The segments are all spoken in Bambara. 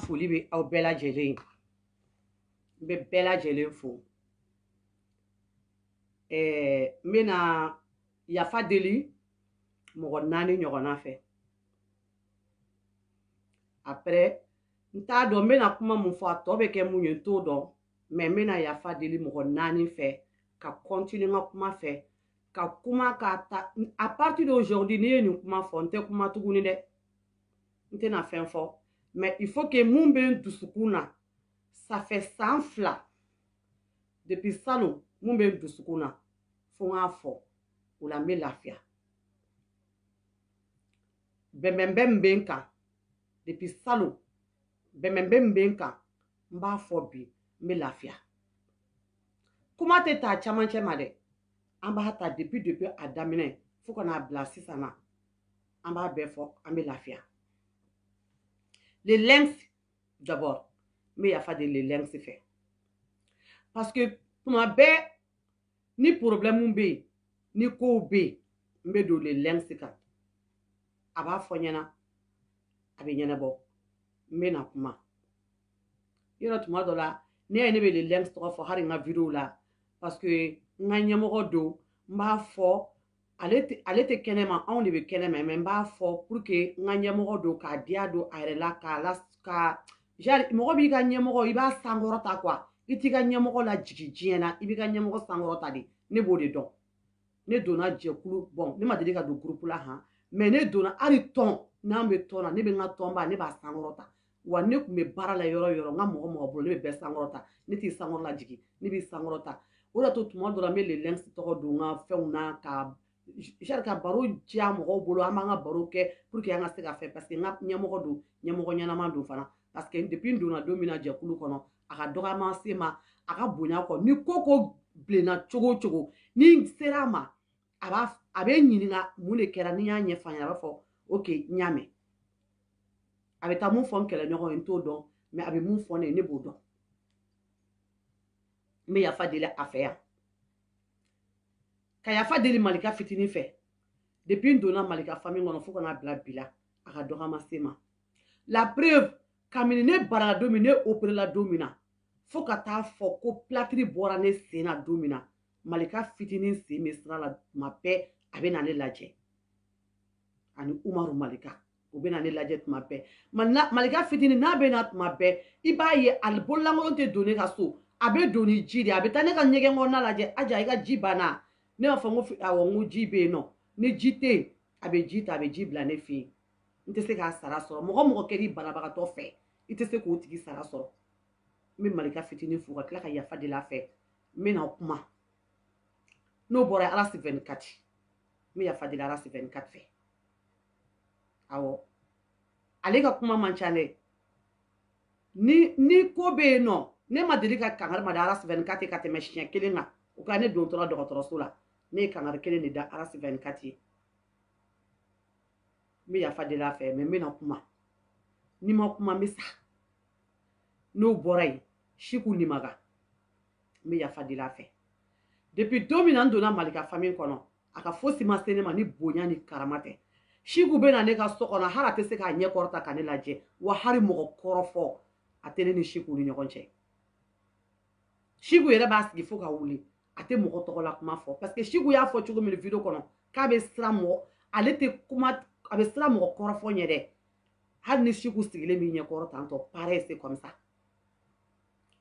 foli bɛ aw bɛɛ lajɛlen ye. N bɛ bɛɛ lajɛlen fo. N bɛna yafa deli mɔgɔ 4 ɲɔgɔnna fɛ. Après n t'a dɔn n bɛna kuma mun fɔ a tɔ bɛ kɛ mun ye n t'o dɔn, mais n bɛna yafa deli mɔgɔ 4 fɛ ka continuer n ka kuma fɛ ka kuma ka ta à partir d'aujourd'hui n'i ye nin kuma fɔ n tɛ kuma tuguni dɛ. N tɛna fɛn fɔ, mais il faut que mun bɛ n dusukun na ça fait san 2 depuis salon mun bɛ n dusukun na fo n k'a fɔ o la n bɛ lafiya. Bɛnbɛnbɛn min bɛ n kan depuis salon bɛnbɛnbɛn min bɛ n kan n b'a fɔ bi n bɛ lafiya. Kuma tɛ ta a camancɛ ma dɛ, an b'a ta depuis a daminɛ fo ka n'a bila sisan na an b'a bɛɛ fɔ an bɛ lafiya. Le lynx d'abord n bɛ yafa deli le lynx fɛ parce que tuma bɛɛ ni problème bɛ yen ni kow bɛ yen n bɛ don le lynx kan a b'a fɔ ɲɛna a bɛ ɲɛnabɔ n bɛ na kuma yɔrɔ tuma dɔ la ne ye ne bɛ le lynx tɔgɔ fɔ hali n ka vidéo la parce que n ka ɲɛmɔgɔ don n b'a fɔ ale tɛ kɛnɛma anw de bɛ kɛnɛma mais n b'a fɔ pour que n ka ɲɛmɔgɔ don k'a diya don a yɛrɛ la mɔgɔ b'i ka ɲɛmɔgɔ i b'a sankɔrɔta quoi i t'i ka ɲɛmɔgɔ la jigin diɲɛ na i b'i ka ɲɛmɔgɔ sankɔrɔta de ne b'o de dɔn. Ne donna jɛkulu bon ne ma deli ka don groupe la han mais ne donna hali tɔn n'an bɛ tɔn na ne bɛ n ka tɔnba ne b'a sankɔrɔta wa ne tun bɛ baara la yɔrɔ yɔrɔ n ka mɔgɔ bolo ne bɛ bɛɛ sankɔrɔta ne t'i sankɔrɔ la jigin ne b'i sankɔrɔta o de to tuma dɔ la n bɛ le lynx tɔgɔ don n ka fɛnw na ka baro diya mɔgɔw bolo an b'an ka baro kɛ pour que an ka se ka fɛ parce que n ka ɲɛmɔgɔ don ɲɛmɔgɔ ɲɛnama don fana parce que depuis n donna don min na jɛkulu kɔnɔ a ka dɔgɔyama se ma a ka bonya kɔ ni ko bilenna cogo o cogo ni sera a ma a bɛ ɲininka mun de kɛra ni y'a ɲɛfɔ a ɲɛna a b'a fɔ ok n y'a mɛn a bɛ taa mun fɔ n kɛlɛɲɔgɔn ye n t'o dɔn mais a bɛ mun fɔ ne b'o dɔn n bɛ yafa deli a fɛ yan ka yafa deli Malika fitinin fɛ depuis n donna Malika famille kɔnɔ fo ka n'a bila bi la a ka dɔgɔyama se ma la preuve kabini ne barala don min ne opérela don min na fo ka taa fɔ ko plâtre bɔra ne sen na don min na Malika fitinin sen bɛ sira la tuma bɛɛ a bɛ na ne lajɛ ani Umaru Malika u bɛ na ne lajɛ tuma bɛɛ Malika fitinin n'a bɛ na tuma bɛɛ i b'a ye a bololankolon tɛ don ne ka so a bɛ don ni ji de a bɛ taa ne ka ɲɛgɛn kɔnɔna lajɛ Aja i ka ji banna ne b'a fɔ n ko awɔ n ko ji bɛ yen nɔ ni ji tɛ yen a bɛ ji ta a bɛ ji bila ne fɛ yen n tɛ se k'a sara sɔrɔ mɔgɔ kɛr'i banabagatɔ fɛ i tɛ se k'o tigi sara sɔrɔ n bɛ Malika fitinin fo ka tila ka yafa deli a fɛ n bɛ na kuma n'o bɔra Arasi 24 n bɛ yafa deli Arasi 24 fɛ awɔ ale ka kuma man ca dɛ ni ko bɛ yen nɔ ne ma deli ka kangari ma da Arasi 24 ka tɛmɛ siɲɛ 1 kan o ka ne don tɔla dɔgɔtɔrɔso la ne ye kangari 1 de da Arasi 24 ye n bɛ yafa deli a fɛ mais n bɛ na kuma ni ma kuma n bɛ sa n'o bɔra yen Siku Nimaga n bɛ yafa deli a fɛ depuis don min na n donna Malika famille kɔnɔ a ka fosi ma se ne ma ni bonya ni karama tɛ Siku bɛ na ne ka so kɔnɔ hali a tɛ se k'a ɲɛ kɔrɔta ka ne lajɛ wa hali mɔgɔ kɔrɔfɔ a tɛ ne ni Siku ni ɲɔgɔn cɛ Siku yɛrɛ b'a sigi fo ka wuli a tɛ mɔgɔ tɔgɔ la kuma fɔ parce que Siku y'a fɔ cogo min vidéo kɔnɔ k'a bɛ siran mɔgɔ ale tɛ kuma a bɛ siran mɔgɔ kɔrɔfɔ ɲɛ dɛ hali ni Siku sigilen b'i ɲɛ kɔrɔ tantɔ pareil c'est comme ça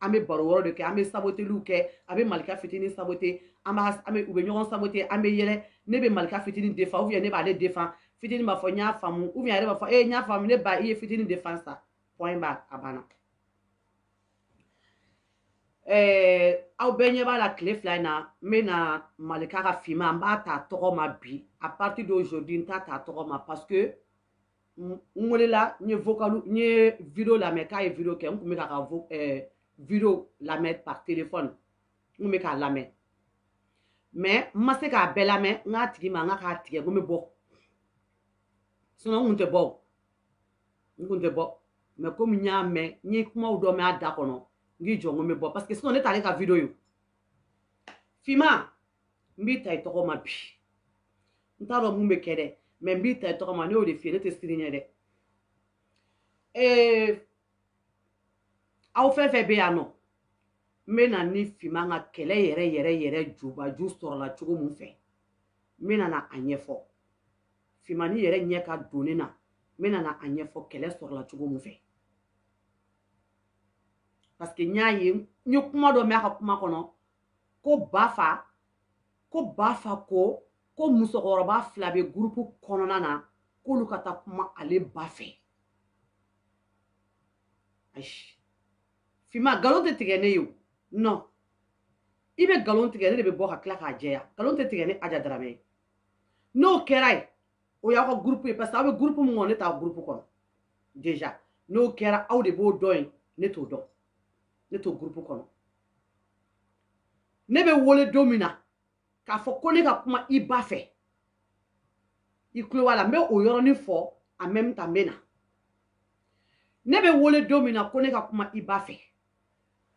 an bɛ baro wɛrɛ de kɛ an bɛ saboteliw kɛ a bɛ Malika fitinin saboter u bɛ ɲɔgɔn saboter an bɛ yɛlɛ ne bɛ Malika fitinin défend ou bien ne b'ale défend fitinin b'a fɔ n y'a faamu ou bien a yɛrɛ b'a fɔ n y'a faamu ne ba i ye fitinin défend sa point barre a banna aw bɛɛ ɲɛ b'a la tile 2 in na n bɛ na Malika ka finman n b'a ta tɔgɔ ma bi à partir d'aujourd'hui n t'a ta tɔgɔ ma parce que n welela n ye vidéo lamɛn k'a ye vidéo kɛ n tun bɛ k'a ka vidéo lamɛn par téléphone n tun bɛ k'a lamɛn mais n ma se k'a bɛɛ lamɛn n k'a tigi ma n k'a tigɛ n ko n bɛ bɔ sinon n kun tɛ bɔ mais komi n y'a mɛn n ye kumaw dɔ mɛn a da kɔnɔ n k'i jɔ n ko n bɛ bɔ parce que sinon ne t'ale ka vidéo ye finman n b'i ta i tɔgɔ ma bi n t'a dɔn mun bɛ kɛ dɛ mais n b'i ta i tɔgɔ ma ne y'o de f'i ye ne tɛ siri ɲɛ dɛ aw fɛn fɛn bɛ yan nɔ n bɛ na ni Fima ka kɛlɛ yɛrɛ jubaju sɔrɔla cogo mun fɛ n bɛ na a ɲɛfɔ Fimani yɛrɛ ɲɛ ka don ne na n bɛ na a ɲɛfɔ kɛlɛ sɔrɔla cogo mun fɛ parce que n y'a ye n ye kuma dɔ mɛn a ka kuma kɔnɔ ko Bafa ko musokɔrɔba 2 bɛ groupe kɔnɔna na k'olu ka taa kuma ale ba fɛ ayi Fima galon tɛ tigɛ ne ye o non i bɛ galon tigɛ ne de bɛ bɔ ka tila k'a jɛya galon tɛ tigɛ ne Aja Darame ye n'o kɛra ye o y'aw ka groupe ye parce que aw bɛ groupe mun kɔnɔ ne t'a groupe kɔnɔ déjà n'o kɛra aw de b'o dɔn ye ne t'o dɔn ne t'o groupe kɔnɔ ne bɛ wele don min na k'a fɔ ko ne ka kuma i ba fɛ i tulo b'a la n bɛ o yɔrɔnin fɔ en même temps n bɛ na ne bɛ wele don min na ko ne ka kuma i ba fɛ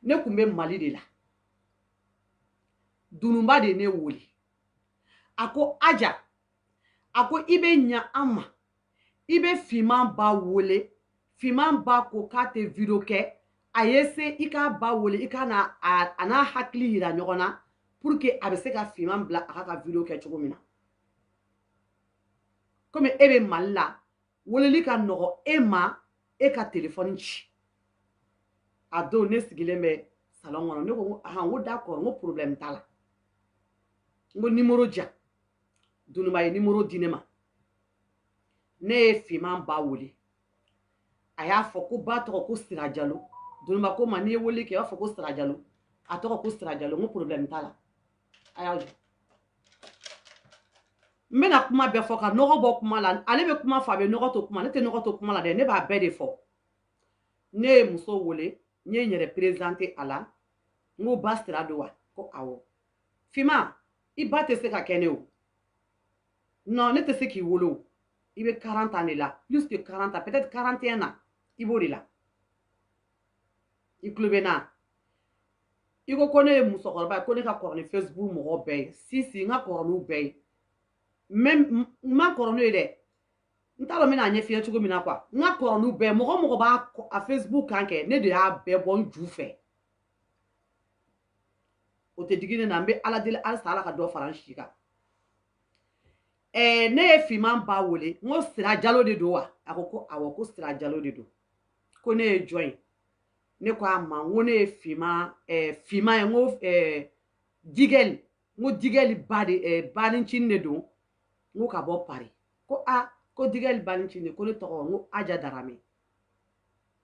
ne tun bɛ Mali de la Dununba de ne wele a ko Aja a ko i bɛ ɲa an ma i bɛ Fima ba wele Fima ba ko k'a tɛ video kɛ a ye se i k'a ba wele i ka na a n'a hakili yira ɲɔgɔn na pour que a bɛ se ka Fima bila a ka video kɛ cogo min na comme e bɛ Mali la weleli ka nɔgɔ e ma e ka téléphone ci a don ne sigilen bɛ salon kɔnɔ ne ko n ko d'accord n ko problème t'a la n ko numéro di yan Dununba ye numéro di ne ma ne ye Fima ba wele a y'a fɔ ko ba tɔgɔ ko Sira Jalo Dununba ko ma n'i ye wele kɛ i b'a fɔ ko Sira Jalo a tɔgɔ ko Sira Jalo n ko problème t'a la a y'a jɔ n bɛna kuma bɛɛ fɔ ka nɔgɔ bɔ kuma la ale bɛ kuma fɔ a bɛ nɔgɔ to kuma ne tɛ nɔgɔ to kuma la dɛ ne b'a bɛɛ de fɔ ne ye muso wele n ye n yɛrɛ présenter a la n ko ba Sira don wa ko awɔ Fima i ba tɛ se ka kɛ ne o non ne tɛ se k'i wolo o i bɛ 40 ans de la plus que 40 ans peut-être 41 ans i b'o de la i tulo bɛ n na i ko ne ye musokɔrɔba ye ko ne ka kɔrɔ ni Facebook mɔgɔw bɛɛ ye si n ka kɔrɔ n'u bɛɛ ye même n ma kɔrɔ n'u ye dɛ n t'a dɔn n bɛna ɲɛf'i ye cogo min na quoi n ka kɔrɔ n'u bɛɛ ye mɔgɔ mɔgɔ b'a a Facebook kan kɛ ne de y'a bɛɛ bɔ n ju fɛ o tɛ digi ne na n bɛ Ala deli halisa Ala ka dɔ fara n si kan ne ye Fima ba wele n ko Sira Jalo de don wa a ko awɔ ko Sira Jalo de don ko ne ye jɔn ye ne ko a ma n ko ne ye Fima ye n ko Digɛli Banincini de don n ko ka bɔ Paris ko ko Digɛli Banincini ko ne tɔgɔ n ko Aja Darame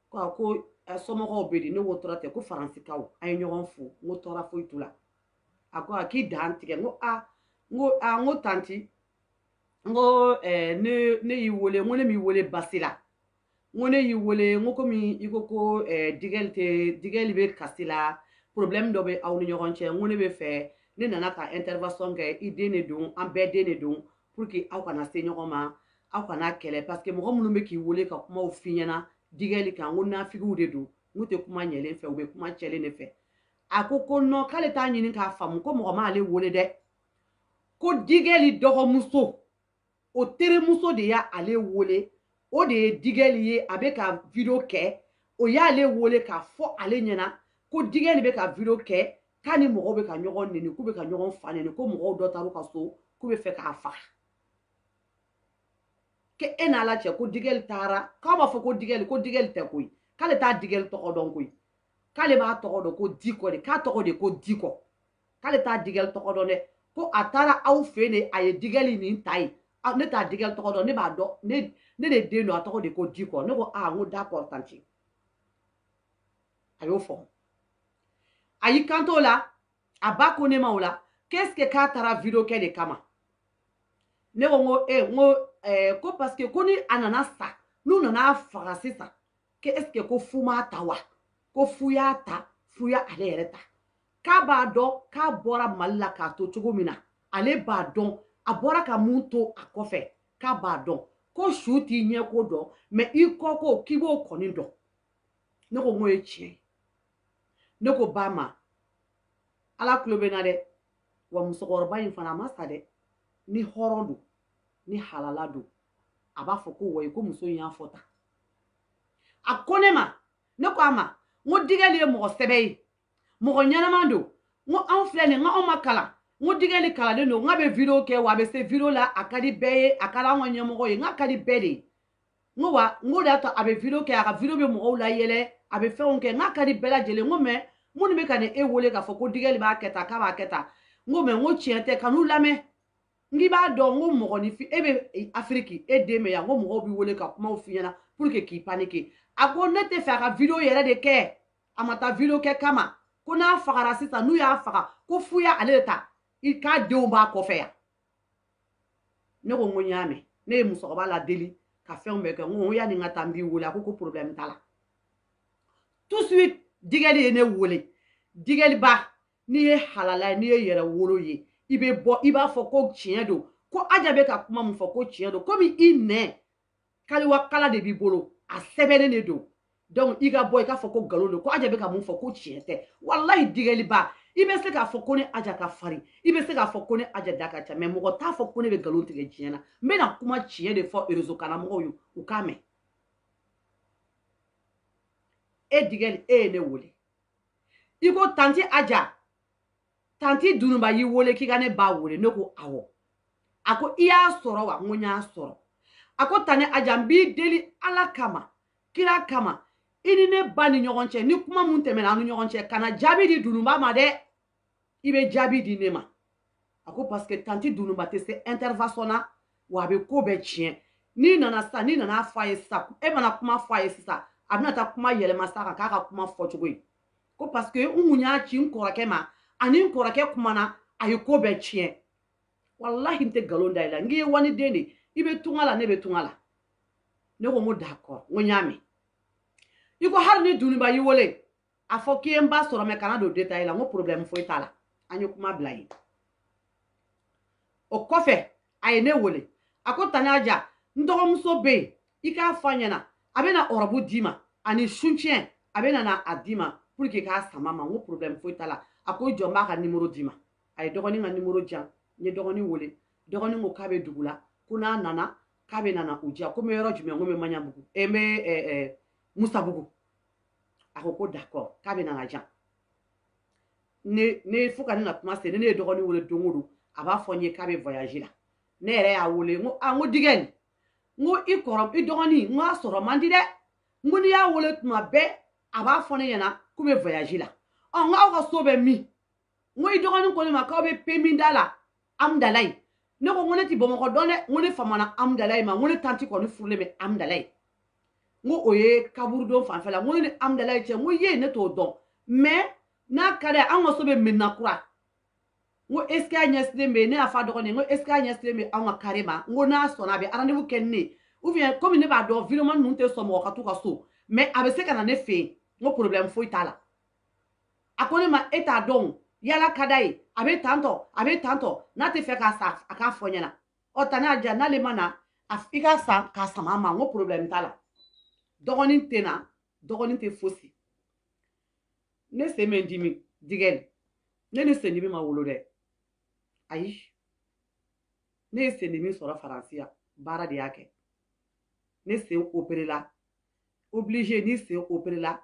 ko somɔgɔw bɛ di ne ko tɔɔrɔ tɛ ko faransikaw an ye ɲɔgɔn fo n ko tɔɔrɔ foyi t'u la a ko k'i dan tigɛ n ko tanti n ko ne y'i wele n ko ne m'i wele basi la n ko ne y'i wele n ko komi i ko Digɛli bɛ kasi la problème dɔ bɛ aw ni ɲɔgɔn cɛ n ko ne bɛ fɛ ne nana ka intervention kɛ i den de don an bɛɛ den de don pour que aw kana se ɲɔgɔn ma aw kana kɛlɛ parce que mɔgɔ minnu bɛ k'i wele ka kumaw f'i ɲɛna Digɛli kan n ko nafigiw de don n tɛ kuma ɲɛlen fɛ u bɛ kuma cɛlen de fɛ a ko non k'ale t'a ɲini k'a faamu ko mɔgɔ m'ale wele dɛ ko Digɛli dɔgɔmuso o terimuso de y'ale wele o de ye Digɛli ye a bɛ ka video kɛ o y'ale wele k'a fɔ ale ɲɛna ko Digɛli bɛ ka video kɛ k'a ni mɔgɔw bɛ ka ɲɔgɔn neni k'u bɛ ka ɲɔgɔn fa neni ko mɔgɔw dɔ taar'u ka so k'u bɛ fɛ k'a faga ke e n'ala cɛ ko Digɛli taara k'aw b'a fɔ ko Digɛli tɛ koyi k'ale t'a Digɛli tɔgɔ dɔn koyi k'ale b'a tɔgɔ dɔn ko Dikɔ de k'a tɔgɔ de ko Dikɔ k'ale t'a Digɛli tɔgɔ dɔn dɛ ko a taara aw fɛ yen de a ye Digɛli nin ta ye ne t'a Digɛli tɔgɔ dɔn ne b'a dɔn ne de den don a tɔgɔ de ko Dikɔ ne ko n ko d'accord tanti a y'o fɔ a y'i kanto la a ba ko ne ma o la qu'est-ce que k'a taara video kɛ de kama ne ko ko parce que ko ni a nana sa n'u nana faga sisan que est-ce que ko fu m'a ta wa ko fu y'a ta fu ya ale yɛrɛ ta k'a b'a dɔn k'a bɔra Mali la k'a to cogo min na ale b'a dɔn a bɔra ka mun to a kɔfɛ k'a b'a dɔn ko su t'i ɲɛ ko dɔn mais i kɔ ko k'i b'o kɔni dɔn ne ko n ko ye tiɲɛ ye ne ko ba ma Ala tulo bɛ n na dɛ wa musokɔrɔba in fana a ma sa dɛ ni hɔrɔn don ni halala don a b'a fɔ ko wayi ko muso in y'a fɔ tan a ko ne ma ne ko a ma ngo digeli ye mɔgɔ sɛbɛ ye mɔgɔ ɲɛnaman don ngo anw filɛ nin ngo anw ma kalan ngo digeli kalalen don nga bɛ video kɛ wa a bɛ se video la a ka di bɛɛ ye a ka di anw ka ɲɛmɔgɔ ye nga ka di bɛɛ de ye ngo wa ngo de y'a to a bɛ video kɛ a ka video bɛ mɔgɔw la yɛlɛ a bɛ fɛnw kɛ nga ka di bɛɛ lajɛlen ngo mɛ minnu bɛ ka ni e wele k'a fɔ ko digeli b'a kɛ tan k'a b'a kɛ tan ngo mɛ ngo tiɲɛ tɛ kan'u lamɛn ngi b'a dɔn ngo mɔgɔninfin e bɛ Afiriki e den bɛ yan ngo mɔgɔw b'i wele ka kumaw f'i ɲɛna pour que k'i paniquer a ko ne tɛ fɛ a ka video yɛrɛ de kɛ a ma taa video kɛ kama ko n'a fagara sisan n'u y'a faga ko fu ya ale de ta i k'a denw b'a kɔfɛ yan ne ko n ko n y'a mɛn ne ye musokɔrɔba la deli ka fɛnw bɛɛ kɛ n ko yanni n ka taa n b'i wele a ko problème t'a la tout de suite digɛli ye ne wele digɛliba n'i ye halala ye n'i ye yɛrɛ wolo ye i bɛ bɔ i b'a fɔ ko tiɲɛ don ko Aja bɛ ka kuma mun fɔ ko tiɲɛ don komi i nɛ kaliwa kala de b'i bolo a sɛbɛnnen de don donc i ka bɔ i k'a fɔ ko nkalon don ko Aja bɛ ka mun fɔ ko tiɲɛ tɛ walahi digɛliba i bɛ se k'a fɔ ko ne Aja ka farin i bɛ se k'a fɔ ko ne Aja da ka ca mais mɔgɔ t'a fɔ ko ne bɛ nkalon tigɛ diɲɛ na n bɛna kuma tiɲɛ de fɔ réseau kanamɔgɔw ye u k'a mɛn e digɛli e ye ne wele i ko tanti Aja tanti Dununba y'i wele k'i ka ne ba wele ne ko awɔ a ko i y'a sɔrɔ wa n ko n y'a sɔrɔ a ko tani Aja n b'i deli Ala kama kira kama i ni ne ba ni ɲɔgɔn cɛ ni kuma mun tɛmɛna an ni ɲɔgɔn cɛ kana jaabi di Dununba ma dɛ i bɛ jaabi di ne ma a ko parce que tanti Dununba tɛ se intervention na wa a bɛ ko bɛɛ tiɲɛ n'i nana sisan n'i nana fɔ a ye sisan e mana kuma fɔ a ye sisan a bɛna taa kuma yɛlɛma sisan kan k'a ka kuma fɔcogo ye ko parce que n kun y'a ci n kɔrɔkɛ ma ani n kɔrɔkɛ kumana a ye ko bɛɛ tiɲɛ walahi n tɛ nkalon da i la n k'i ye wani den de i bɛ tunga la ne bɛ tunga la ne ko n ko d'accord n ko n y'a mɛn i ko hali ni Dununba y'i wele a fɔ k'i ye n ba sɔrɔ mɛ kana don détail la n ko problème foyi t'a la an ye kuma bila yen o kɔfɛ a ye ne wele a ko tani Aja n dɔgɔmuso bɛ yen i k'a fɔ a ɲɛna a bɛna ɔrɔbu d'i ma ani suncɛn a bɛna na a d'i ma pour que k'a sama ma n ko problème foyi t'a la a ko jɔn b'a ka numéro d'i ma a ye dɔgɔnin ka numéro di yan n ye dɔgɔnin wele dɔgɔnin ko k'a bɛ dugu la ko n'a nana k'a bɛ nana u diya ko n bɛ yɔrɔ jumɛn ko n bɛ Maɲabugu n bɛ Musabugu a ko d'accord k'a bɛ nana diyan ne fo ka ne na kuma se ne ye dɔgɔnin wele don o don a b'a fɔ n ye k'a bɛ voyage la ne yɛrɛ y'a wele n ko n ko digɛni n ko i dɔgɔnin n ko a sɔrɔ man di dɛ n ko n'i y'a wele tuma bɛɛ a b'a fɔ ne ɲɛna k'u bɛ voyage la n ko aw ka so bɛ min n ko i dɔgɔnin ko ne ma k'aw bɛ pe min da la Amudalayi ne ko ne tɛ Bamakɔ dɔn dɛ n ko ne famana Amudalayi ma n ko ne tanti kɔni furulen bɛ Amudalayi n ko o ye kaburudon fanfɛla n ko ne ni Amudalayi cɛ n ko ye ne t'o dɔn mais n'a ka d'a ye anw ka so bɛ Medina Kura n ko est ce que a ɲɛsilen bɛ ne y'a fɔ a dɔgɔnin n ko est ce que a ɲɛsilen bɛ anw ka carré ma n ko n'a sɔnna a bɛ rendez-vous kɛ ni ne ye ou bien comme ne b'a dɔn vidéoman ninnu tɛ sɔn mɔgɔ ka t'u ka so mais a bɛ se ka na ne fɛ yen n ko problème foyi t'a la a ko ne ma e t'a dɔn yala ka d'a ye a bɛ tantɔ n'a tɛ fɛ k'a sa a k'a fɔ ɲɛna ɔ tani Aja n'ale ma na i ka san k'a sama a ma n ko problème t'a la dɔgɔnin tɛ na dɔgɔnin tɛ fosi ne sen bɛ n dimi digɛni ne ni sen dimi ma wolo dɛ ayi ne ye sen dimi sɔrɔ Faransi yan baara de y'a kɛ ne sen opéré la obligé ni sen opéré la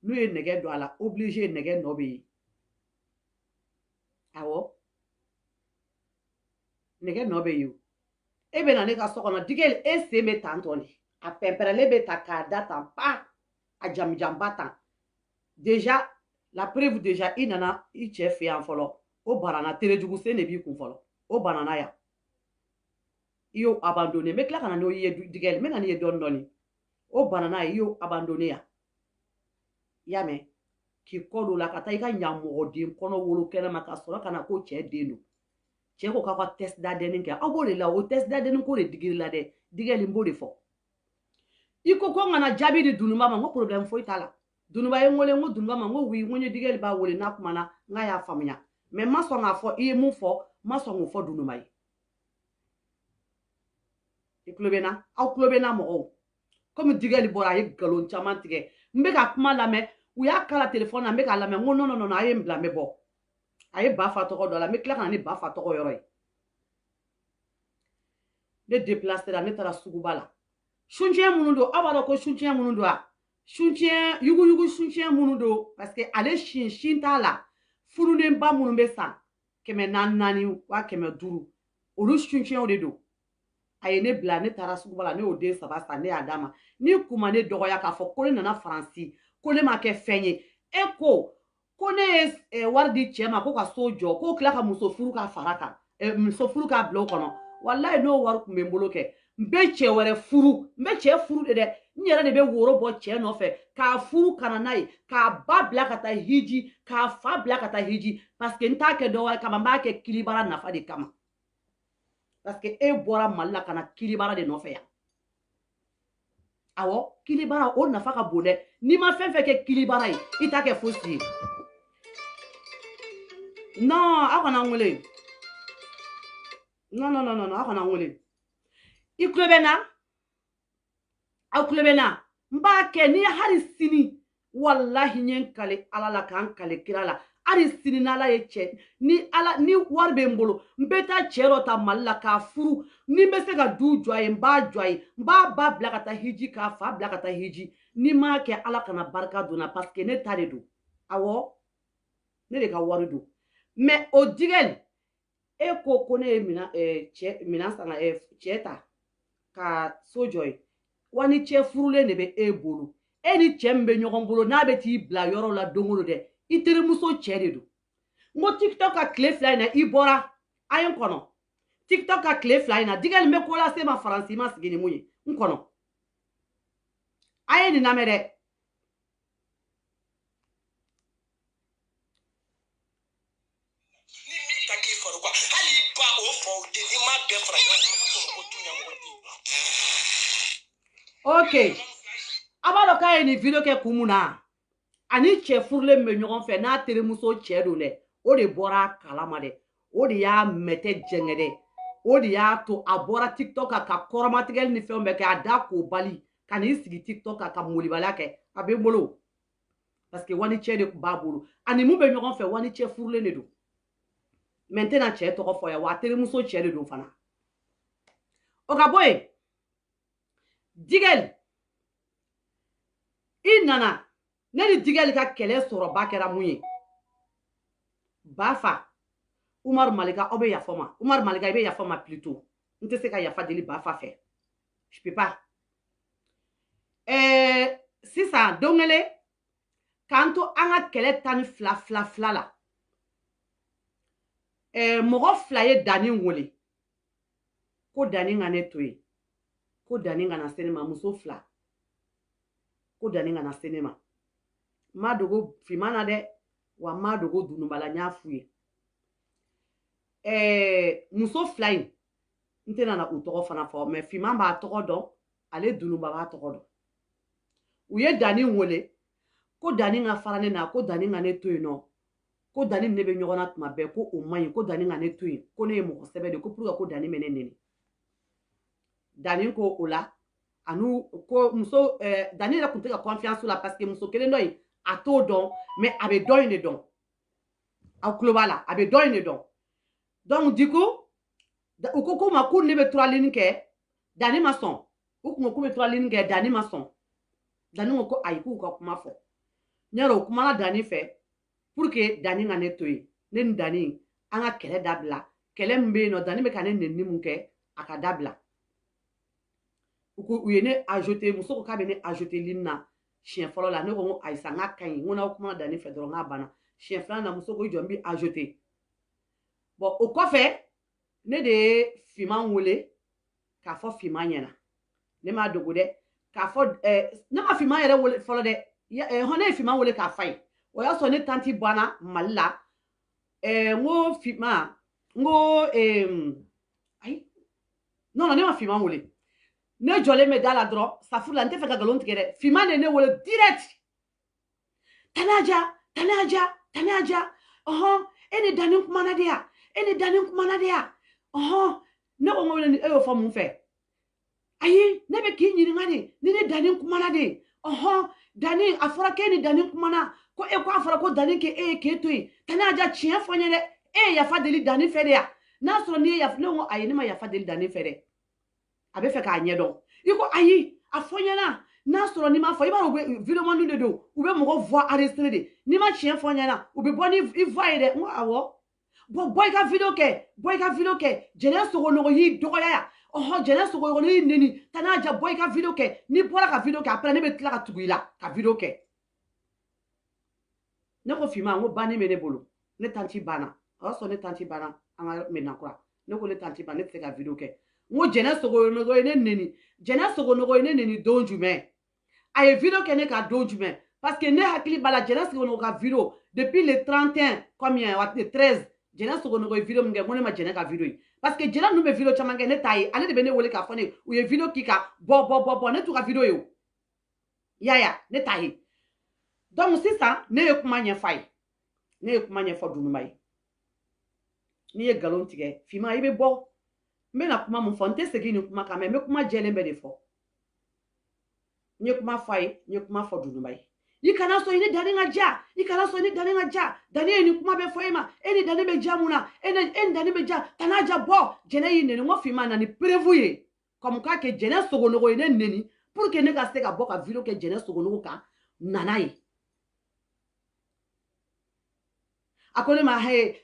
n'u ye nɛgɛ don a la obligé nɛgɛ nɔ bɛ yen awɔ nɛgɛ nɔ bɛ yen e bɛ na ne ka so kɔnɔ digɛli e sen bɛ tan tɔ de a pɛnpɛrɛnlen bɛ ta k'a da tan pa a jamujanba tan déjà la preuve déjà i nana i cɛ fɛ yan fɔlɔ o banana terejugu sen de b'i kun fɔlɔ o banana yan i y'o abandonné n bɛ tila ka na n'o ye digɛli n bɛ na n'i ye dɔɔni dɔɔni o banana i y'o abandonné yan i y'a mɛn k'i kɔ don o la ka taa i ka ɲamɔgɔden kɔnɔ wolo kɛnɛma ka sɔrɔ ka na ko cɛ den don cɛ ko k'aw ka test d'ADN kɛ aw b'o de la o test d'ADN ko de digiri la dɛ digɛli n b'o de fɔ i ko n kana jaabi di Dununba ma n ko problème foyi t'a la Dununba ye n wele n ko Dununba ma n ko oui n ko n ye digɛli b'a wele n'a kumana n k'a y'a faamuya mais n ma sɔn k'a fɔ i ye mun fɔ n ma sɔn k'o fɔ Dununba ye i tulo bɛ na aw tulo bɛ na mɔgɔw komi digɛli bɔra a ye nkalon caman tigɛ n bɛ ka kuma lamɛn u y'a kala téléphone na n bɛ k'a lamɛn n ko non non non a ye n bila n bɛ bɔ a ye ba fa tɔgɔ dɔ la n bɛ tila ka na ni ba fa tɔgɔ yɔrɔ ye ne déplacé la ne taara suguba la suncɛ minnu don aw b'a dɔn ko suncɛ minnu don wa Chouchien, yugu chouchien munudo, parce que ale chin ta la, furunen ba munu be san, keme nani wa keme duru. Olu chouchien o de do. Aye ne bla ne tara sugu bala ne o de saba sa ne adama. Ni kuma ne dogoya ka fo ko ne nana Faransi, ko ne ma ke fenye. Eko, ko ne wari di chema ko ka so jo, ko kila ka muso furu ka faraka. Muso furu ka blo kono. Wallahi no wari kumbe mbolo ke. Mbe che were furu, mbe che furu de nyere de be woro bo che no fe. Ka furu kana nai, ka ba bla kata hiji, ka fa bla kata hiji parce que nta ke do ka mba ke kilibara nafa de kama. Parce que e bora malla kana kilibara de no fe ya. Awo, kilibara o nafa ka bonne. Ni ma fe ke kilibara yi, ita ke fosi. Non, akona ngole. Non, akona ngole. Iklebena. Auklebena. Mba ke ni hari sini. Wallahi nyen kale alala kan kale kirala. Hari sini nala ye che. Ni ala ni warbe mbolo. Mbeta chero ta malala ka furu. Ni mbese ka du joye mba joye. Mba ba blakata hiji ka fa blakata hiji. Ni ma ke ala kana barka dona parce que ne tare do. Awo. Ne de ka wari do. Mais o digel. E ko kone mina mina sanga cheta. Ka sojoy wani che furule ne be e bolo eni chembe nyogon bolo na be ti bla yoro la dongolo de itere muso chere do mo TikTok a clé fly na ibora ayen kono TikTok a clé fly na digal me ko la se ma faransi ma sigini muyi nkono ayen na mere ni taki faru kwa hali ba o fo de ni ma be fra ko tunya mo di. Okay. Abalo ka ni video ke kumuna. Ani che furle me nyogon fe na tere muso che do le. O de bora kalama de. O de ya mete jengede. O de ya to abora TikTok ka koromatigel ni fe mbe ke ada ko bali. Kani sigi TikTok ka molibala ke abe bolo. Parce que wani che de ba bolo. Ani mu be nyogon fe wani che furle ne do. Maintenant che to ko fo ya wa tere muso che de do fana. Oka boy. Digel inana neni digel ka kele soro ba kera munye bafa Umar Malika obe yafoma Umar Malika ibe yafoma plutôt nte se ka yafa deli bafa fe je peux pas si ça dongele kanto anga kele tani fla la mogo flaye dani ngole ko dani ngane toyi ko dani ngana senema muso fla ko dani ngana senema ma dogo fimana de wa ma dogo dunubala nyafuye muso flying ntena na utogo fana fo mais fima ba togo do ale dunuba ba togo do uye dani ngole ko dani nga farane na ko dani nga ne toyi no ko dani ne be nyogona tuma be ko o mayi ko dani nga ne toyi ko ne mo sebe de ko pour ko dani menene dani ko ola anu ko muso dani la kunte ka confiance la parce que muso kele noy a to don mais abe doy ne don au globala abe doy ne don donc du coup ukoko ma ko ne be 3 lignes ke dani mason ukko ko be 3 lignes ke dani mason dani ko ay ko ka kuma fo nyaro kuma la dani fe pour que dani nga ne toyi ne dani anga kele dabla kele mbe no dani be kanen ne mun ke aka dabla uko uyene ajouter muso ko kabe ne ajouter linna chien folo la ne ko aisa nga kan ngona kuma dani fe dro nga bana chien flan na muso ko jombi ajouter bon o ko fe ne de fima wole ka fo fima nyena ne ma dogo de ka fo ne ma fima yere wole folo de hone fima wole ka fai o ya so ne tanti bana malla ngo fima ngo ay non ne ma fima wole ne jole me dala dro sa fula nte fe ka galon tigere fima ne wole direct tanaja ene danin kumana dia ne ko ngole ni e fo mun fe ayi ne be ki nyiri ngani ni ne danin kumana de danin afora ke ni danin kumana ko e ko afora ko danin ke ke toyi tanaja chien fo nyere ya fa deli danin fe de ya na so ni ya no ayi ni ma ya fa deli danin fe de abe fe ka nye don iko ayi afonyana n'a sɔrɔ n'i m'a fɔ i b'a dɔn u bɛ vidéo de don u bɛ mɔgɔ voix enregistré de n'i ma tiɲɛ fɔ ɲɛna u bɛ bɔ ni i voix ye dɛ n ko awɔ bɔn bɔ i ka vidéo kɛ bɔ i ka vidéo kɛ Jɛnɛ Sogonogo y'i dɔgɔya yan ɔhɔn Jɛnɛ Sogonogo y'i neni Tani Haja bɔ i ka vidéo kɛ n'i bɔra ka vidéo kɛ après ne bɛ tila ka tugu i la ka vidéo kɛ ne ko Fima n ko banni bɛ ne bolo ne tanti banna o y'a sɔrɔ ne tanti banna an ka Mɛnakura ne ko ne tanti banna ne tɛ se ka vidéo kɛ n ko Jɛnɛ Sogonogo ye ne neni Jɛnɛ Sogonogo ye ne neni don jumɛn a ye vidéo kɛ ne ka don jumɛn parce que ne hakili b'a la Jɛnɛ Sogonogo ka vidéo depuis le 31 combien le 13 Jɛnɛ Sogonogo ye vidéo min kɛ n ko ne ma Jɛnɛ ka vidéo ye parce que Jɛnɛ ninnu bɛ vidéo caman kɛ ne t'a ye ale de bɛ ne wele k'a fɔ ne u ye vidéo k'i kan bɔ ne t'u ka vidéo ye o yaya ne t'a ye donc sisan ne ye kuma ɲɛfɔ ye ne ye kuma ɲɛfɔ Dununba ye n'i ye nkalon tigɛ Fima i bɛ bɔ n bɛna kuma mun fɔ n tɛ segin nin kuma kan mais n bɛ kuma jɛlen bɛɛ de fɔ n ye kuma fɔ a ye n ye kuma fɔ Dununba ye i kana sɔn i ni Dani ka ja i kana sɔn i ni Dani ka ja Dani ye nin kuma bɛɛ fɔ e ma e ni Dani bɛ ja mun na e ni Dani bɛ ja Tani Haja bɔ Jɛnɛ y'i neni n ko Fima na ni preuve ye comme k'a kɛ Jɛnɛ Sogonogo ye ne neni pour que ne ka se ka bɔ ka vidéo kɛ Jɛnɛ Sogonogo kan nana ye a ko ne ma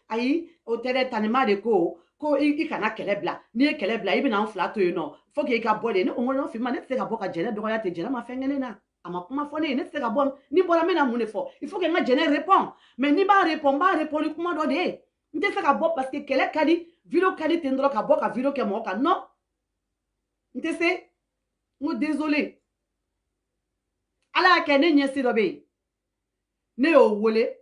ayi o tɛ dɛ Tanima de ko i kana kɛlɛ bila n'i ye kɛlɛ bila i bɛna an fila to yen nɔ fo que i ka bɔ de ne ko n Fima ne tɛ se ka bɔ ka Jɛnɛ dɔgɔya ten Jɛnɛ ma fɛn kɛ ne na a ma kuma fɔ ne ye ne tɛ se ka bɔ ni bɔra n bɛna mun de fɔ il faut que n ka Jɛnɛ répond mais n'i b'a répond n b'a répond ni kuma dɔ de ye n tɛ se ka bɔ parce que kɛlɛ ka di vidéo ka di ten dɔrɔn ka bɔ ka vidéo kɛ mɔgɔ kan non n tɛ se n ko désolé ala y'a kɛ ne ɲɛsi dɔ bɛ yen ne y'o wele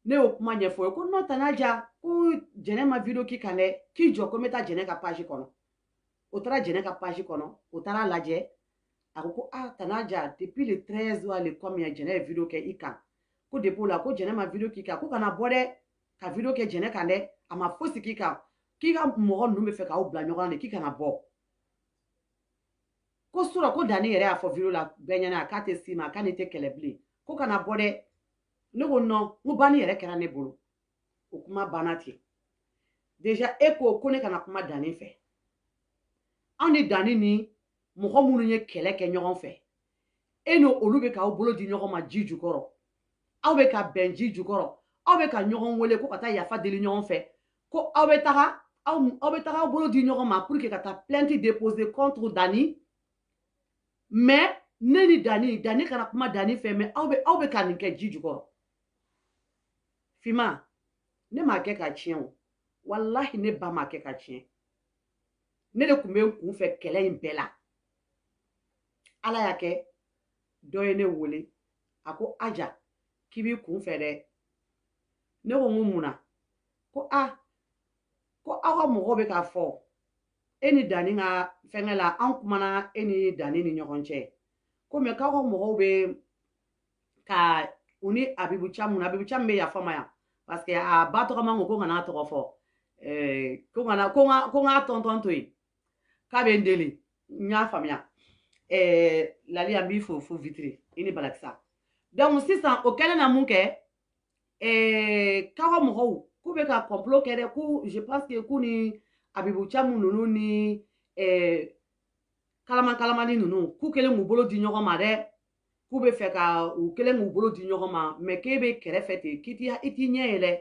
ne y'o kuma ɲɛfɔ ye ko non Tani Haja ko Jɛnɛ ma vidéo k'i kan dɛ k'i jɔ ko n bɛ taa Jɛnɛ ka page kɔnɔ o taara Jɛnɛ ka page kɔnɔ o taara lajɛ a ko Tani Haja depuis le 13 ou le combien Jɛnɛ ye vidéo kɛ i kan ko depuis o la ko Jɛnɛ ma vidéo k'i kan ko kana bɔ dɛ ka vidéo kɛ Jɛnɛ kan dɛ a ma fosi k'i kan k'i ka mɔgɔ ninnu bɛ fɛ k'aw bila ɲɔgɔn na de k'i kana bɔ ko sura ko Dani yɛrɛ y'a fɔ vidéo la bɛɛ ɲɛna k'a tɛ s'i ma k'a ni tɛ kɛlɛ bilen ko kana bɔ dɛ ne ko non n ko banni yɛrɛ kɛra ne bolo o kuma banna ten déjà e ko ne kana kuma Dani fɛ anw ni Dani ni mɔgɔ minnu ye kɛlɛ kɛ ɲɔgɔn fɛ e n'o olu bɛ k'aw bolo di ɲɔgɔn ma ji jukɔrɔ aw bɛ ka bɛn ji jukɔrɔ aw bɛ ka ɲɔgɔn wele ko ka taa yafa deli ɲɔgɔn fɛ ko aw bɛ taga aw bolo di ɲɔgɔn ma pour que ka taa plainte déposer contre Dani mais ne ni Dani kana kuma Dani fɛ mais aw bɛ ka nin kɛ ji jukɔrɔ Fima ne m'a kɛ ka tiɲɛ o wallahi ne ba m'a kɛ ka tiɲɛ ne de tun bɛ n kun fɛ kɛlɛ in bɛɛ la ala y'a kɛ dɔ ye ne wele a ko Haja k'i b'i kun fɛ dɛ ne ko n ko mun na ko ko aw ka mɔgɔw bɛ k'a fɔ e ni Dani ka fɛngɛ la an kumana e ni Dani ni ɲɔgɔn cɛ ko mais k'aw ka mɔgɔw bɛ ka u ni Abibu Cam bɛ yafa ma yan parce que a ba tɔgɔ man ko kana tɔgɔ fɔ ko n ka tɔntɔn to yen k'a bɛ n deli n y'a faamuya Lali an b'i fo vitiri i ni Balakisa donc sisan o kɛlen na mun kɛ k'aw ka mɔgɔw k'u bɛ ka complot kɛ dɛ ko je pense que k'u ni Abibu Cam ninnu ni kalamani ninnu k'u kɛlen k'u bolo di ɲɔgɔn ma dɛ k'u bɛ fɛ ka u kɛlen k'u bolo di ɲɔgɔn ma mais k'e bɛ kɛrɛfɛ ten i t'i ɲɛ yɛlɛ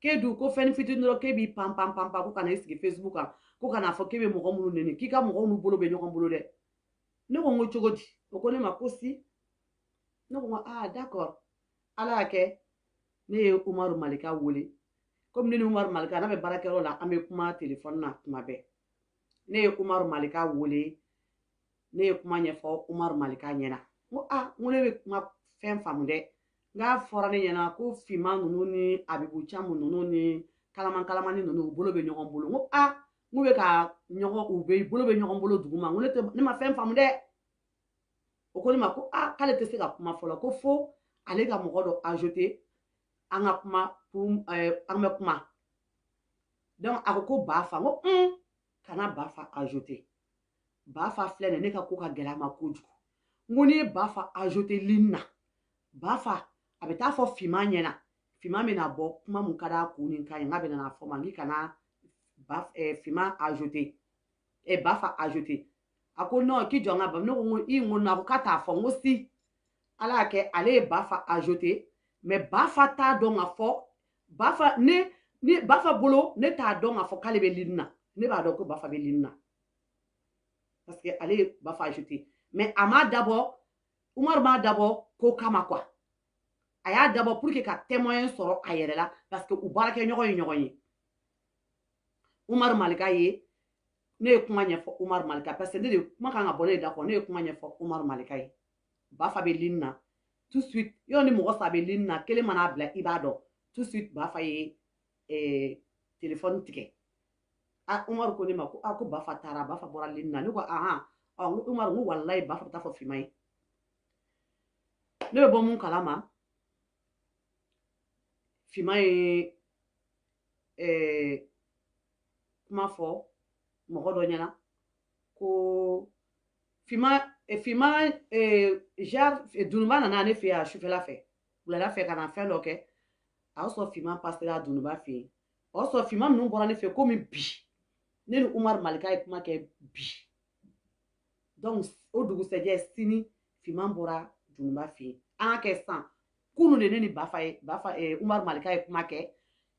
k'e dun ko fɛn fitinin dɔrɔn k'e b'i pan ko kana i sigi Facebook kan ko kana fɔ k'e bɛ mɔgɔ minnu neni k'i ka mɔgɔw n'u bolo bɛ ɲɔgɔn bolo dɛ ne ko n ko cogo di o ko ne ma ko si ne ko d'accord ala y'a kɛ ne ye Umaru Malika wele komi ne ni Umaru Malika n'a bɛ baarakɛyɔrɔ la an bɛ kuma téléphone na tuma bɛɛ ne ye Umaru Malika wele ne ye kuma ɲɛfɔ Umaru Malika ɲɛna n ko n ko ne bɛ kuma fɛn faamu dɛ n k'a fɔra ne ɲɛna ko Fima ninnu ni Abibu Cam ninnu ni kalamani ninnu u bolo bɛ ɲɔgɔn bolo n ko n bɛ ka u bolo bɛ ɲɔgɔn bolo duguma n ko ne ma fɛn faamu dɛ o ko ne ma ko k'ale tɛ se ka kuma fɔlɔ ko fo ale ka mɔgɔ dɔ ajouter an ka kuma an bɛ kuma donc a ko ko Bafa n ko kana Bafa ajouter Bafa filɛ nin ne ka ko ka gɛlɛ a ma kojugu n ko n'i ye Bafa ajouter ligne na Bafa a bɛ taa fɔ Fima ɲɛna Fima bɛna bɔ kuma mun ka d'a kun ni ka ye n k'a bɛ na fɔ ma n k'i kana Fima ajouter Bafa ajouter a ko non ki jɔ n ka ba ne ko i n ko na ko k'a t'a fɔ n ko si ala y'a kɛ ale ye Bafa ajouté mais Bafa t'a dɔn k'a fɔ Bafa ni Bafa bolo ne t'a dɔn k'a fɔ k'ale bɛ Lini na ne b'a dɔn ko Bafa bɛ Lini na parce que ale ye Bafa ajouté mais a m'a dabɔ Umaru m'a dabɔ ko kama quoi a y'a dabɔ pour que ka témoin sɔrɔ a yɛrɛ la parce que u baarakɛɲɔgɔn ye ɲɔgɔn ye Umaru Malika ye ne ye kuma ɲɛfɔ Umaru Malika parce que ne de kuma kan ka bɔ ne da kɔ ne ye kuma ɲɛfɔ Umaru Malika ye Bafa bɛ Lini na tout de suite yɔrɔ ni mɔgɔ saba bɛ Lini na kelen mana bila i b'a dɔn tout de suite Bafa ye téléphone tigɛ Umaru ko ne ma ko ko Bafa taara Bafa bɔra Lini na ne ko ahan Umaru ko walayi Bafa bɛ taa fɔ Fima ye ne bɛ bɔ mun kalama Fima ye kuma fɔ mɔgɔ dɔ ɲɛna ko Fima Dununba nana ne fɛ yan sufɛla fɛ wulada fɛ ka na fɛn dɔ kɛ a y'a sɔrɔ Fima pasera Dununba fɛ yen o y'a sɔrɔ Fima ninnu bɔra ne fɛ komi bi ne ni Umaru Malika ye kuma kɛ bi donc o dugusɛjɛ sini Fima bɔra Dununba fɛ yen an ka kɛ sisan kunun de ne ni Umaru Malika ye kuma kɛ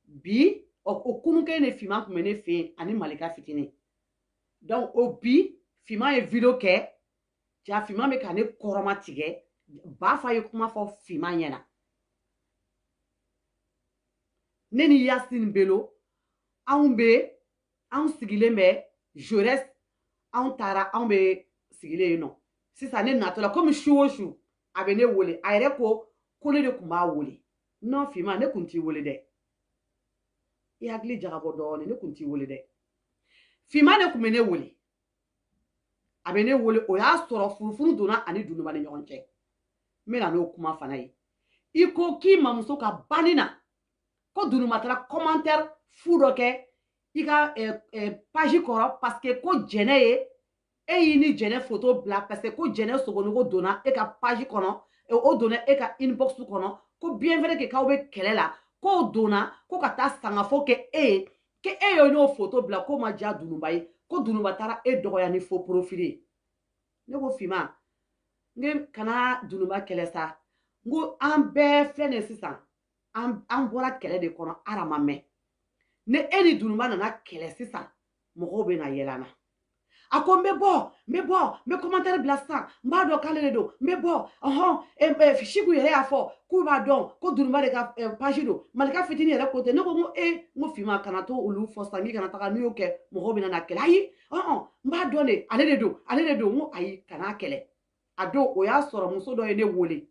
bi o kunun kelen de Fima tun bɛ ne fɛ yen ani Malika fitinin donc o bi Fima ye video kɛ ja Fima bɛ ka ne kɔrɔma tigɛ Bafa ye kuma fɔ Fima ɲɛna ne ni Yasini Bello anw sigilen bɛ Jaurès anw taara anw bɛ sigilen yen nɔ sisan ne natɔla komi su o su a bɛ ne wele a yɛrɛ ko ne de tun b'a wele non Fima ne tun t'i wele dɛ i hakili jagabɔ dɔɔnin ne tun t'i wele dɛ Fima de tun bɛ ne wele a bɛ ne wele o y'a sɔrɔ furufuru donna ani Dununba ni ɲɔgɔn cɛ n bɛna n'o kuma fana ye i ko k'i mamuso ka banni na ko Dununba taara commentaire fu dɔ kɛ i ka page kɔrɔ parce que ko Jɛnɛ ye e y'i ni Jɛnɛ photo bila parce que ko Jɛnɛ sogonogo donna e ka page kɔnɔ o donna e ka inbox kɔnɔ ko bien vrai que k'aw bɛ kɛlɛ la k'o donna ko ka taa sangafo kɛ e ye que e ye n'o photo bila k'o ma diya Dununba ye ko Dununba taara e dɔgɔya ni faux profil ye ne ko Fima n kana Dununba kɛlɛ sa n ko an bɛɛ filɛ nin sisan an bɔra kɛlɛ de kɔnɔ ara ma mɛn ni e ni Dununba nana kɛlɛ sisan mɔgɔw bɛ na yɛlɛ an na a ko n bɛ bɔ n bɛ commentaire bila sisan n b'a dɔn k'ale de don n bɛ bɔ Siku yɛrɛ y'a fɔ k'u b'a dɔn ko Dununba de ka page don Malika fitinin yɛrɛ ko ten ne ko n ko Fima kana to olu fɔ sisan n'i kana taga n'i y'o kɛ mɔgɔw bɛ na kɛlɛ ayi n b'a dɔn de ale de don n ko ayi kana kɛlɛ a don o y'a sɔrɔ muso dɔ ye ne wele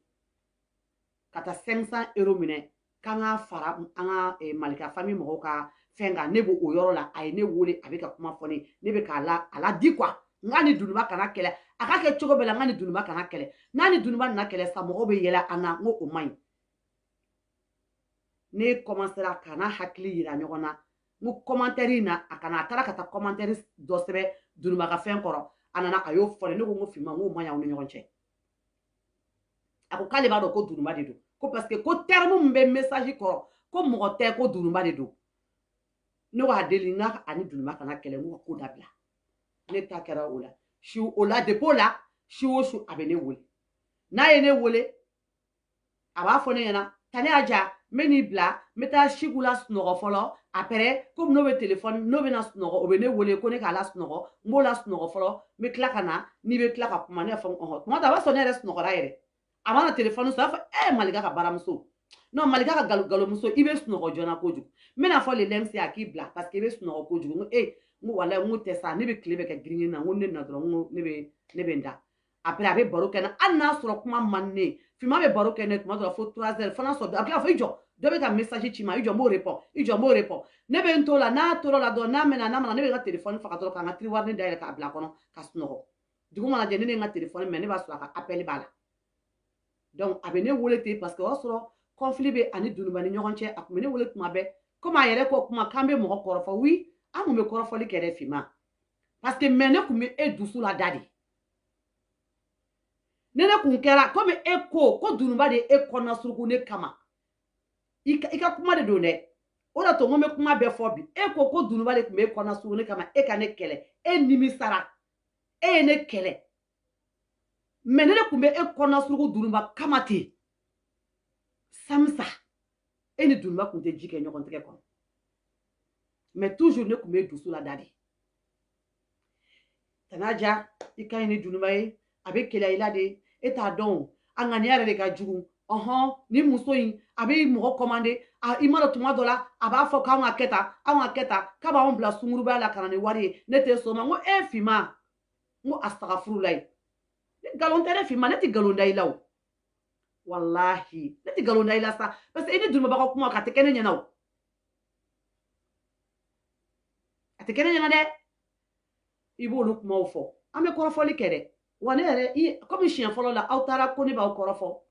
ka taa 500 € minɛ k'an ka fara an ka Malika famille mɔgɔw ka fɛn kan ne b'o yɔrɔ la a ye ne wele a bɛ ka kuma fɔ ne bɛ k'a la di quoi n k'a ni Dununba kana kɛlɛ a ka kɛ cogo bɛɛ la n k'a ni Dununba kana kɛlɛ n'a ni Dununba nana kɛlɛ sa mɔgɔw bɛ yɛlɛ an na n ko o man ɲi ne commencera ka n'a hakili yira ɲɔgɔn na n ko commentaire in na a taara ka taa commentaire dɔ sɛbɛn Dununba ka fɛn kɔrɔ a nana a y'o fɔ ne ko n ko Fima n ko o man ɲi aw ni ɲɔgɔn cɛ a ko k'ale b'a dɔn ko Dununba de don ko parce que ko terme min bɛ message kɔrɔ ko mɔgɔ tɛ ko Dununba de don ne b'a deli n ka ani Dununba kana kɛlɛ n ko dabila ne ta kɛra o la o la depuis o la su o su a bɛ ne wele n'a ye ne wele a b'a fɔ ne ɲɛna Tani Aja n bɛ n'i bila n bɛ taa Siku la sunɔgɔ fɔlɔ après komi n'o bɛ téléphone n'o bɛna sunɔgɔ o bɛ ne wele ko ne k'a la sunɔgɔ n b'o la sunɔgɔ fɔlɔ n bɛ tila ka na n'i bɛ tila ka kuma ne b'a fɔ tuma dɔ a b'a sɔrɔ ne yɛrɛ sunɔgɔra yɛrɛ a mana téléphone sɔrɔ a b'a fɔ Malika ka baramuso non Malika ka galomuso i bɛ sunɔgɔ joona kojugu n bɛna fɔ le lɛmsi a k'i bila parce que i bɛ sunɔgɔ kojugu n ko n ko walayi n ko tɛ sa ne bɛ tile bɛ kɛ girin na n ko ne na dɔrɔn n ko ne bɛ n da après a bɛ baro kɛ na hali n'a sɔrɔ kuma man ne ye Fima bɛ baro kɛ ne tuma dɔ fo 3 heures fana sɔrɔ a bɛ tila fɔ i jɔ dɔ bɛ ka message ci ma i jɔ n b'o répond ne bɛ n t'o la n'a tor'o la dɔrɔn n'a mɛna ne bɛ n ka téléphone faga dɔrɔn k'an ka tiroir dayɛlɛ k'a bila a kɔnɔ ka sunɔgɔ dugu mana jɛ ne n ka téléphone minɛ ne b'a sɔrɔ a ka appel b'a la donc a bɛ ne wele ten parce que o y'a sɔrɔ conflit bɛ ani Dununba ni ɲɔgɔn cɛ a tun bɛ ne wele tuma bɛɛ komi a yɛrɛ ko kuma k'an bɛ mɔgɔ kɔrɔfɔ oui an tun bɛ kɔrɔfɔli kɛ dɛ Fima parce que mais ne tun bɛ e dusu la da de ne kun kɛra komi e ko Dununba de e kɔnɔ suruku ne kama i ka kuma de don dɛ o de to n ko n bɛ kuma bɛɛ fɔ bi e ko Dununba de tun bɛ e kɔnɔ suruku ne kama e ka ne kɛlɛ e nimisara e ne kɛlɛ mais ne kun bɛ e kɔnɔ surugu Dununba kama ten samsa e ni Dununba kun tɛ ji kɛ ɲɔgɔn tɛgɛ kɔnɔ mais toujours ne kun bɛ dusu la da de Tanaja i ka ɲi ni Dununba ye a bɛ kɛlɛ i la de e t'a dɔn a ŋaniya yɛrɛ de ka jugu ni muso in a bɛ mɔgɔ commandé i mana tuma dɔ la a b'a fɔ k'anw ka kɛ tan k'a b'anw bila sunguruba la ka na ni wari ye ne tɛ sɔn o ma n ko Fima n ko astagfirulayi ngalon tɛ dɛ Fima ne tɛ ngalon da i la o walahi ne tɛ ngalon da i la sa parce que i ni Dununba ka kuma a tɛ kɛ ne ɲɛna o a tɛ kɛ ne ɲɛna dɛ i b'olu kumaw fɔ an bɛ kɔrɔfɔli kɛ dɛ wa ne yɛrɛ komi siɲɛ fɔlɔ la aw taara ko ne b'aw kɔrɔfɔ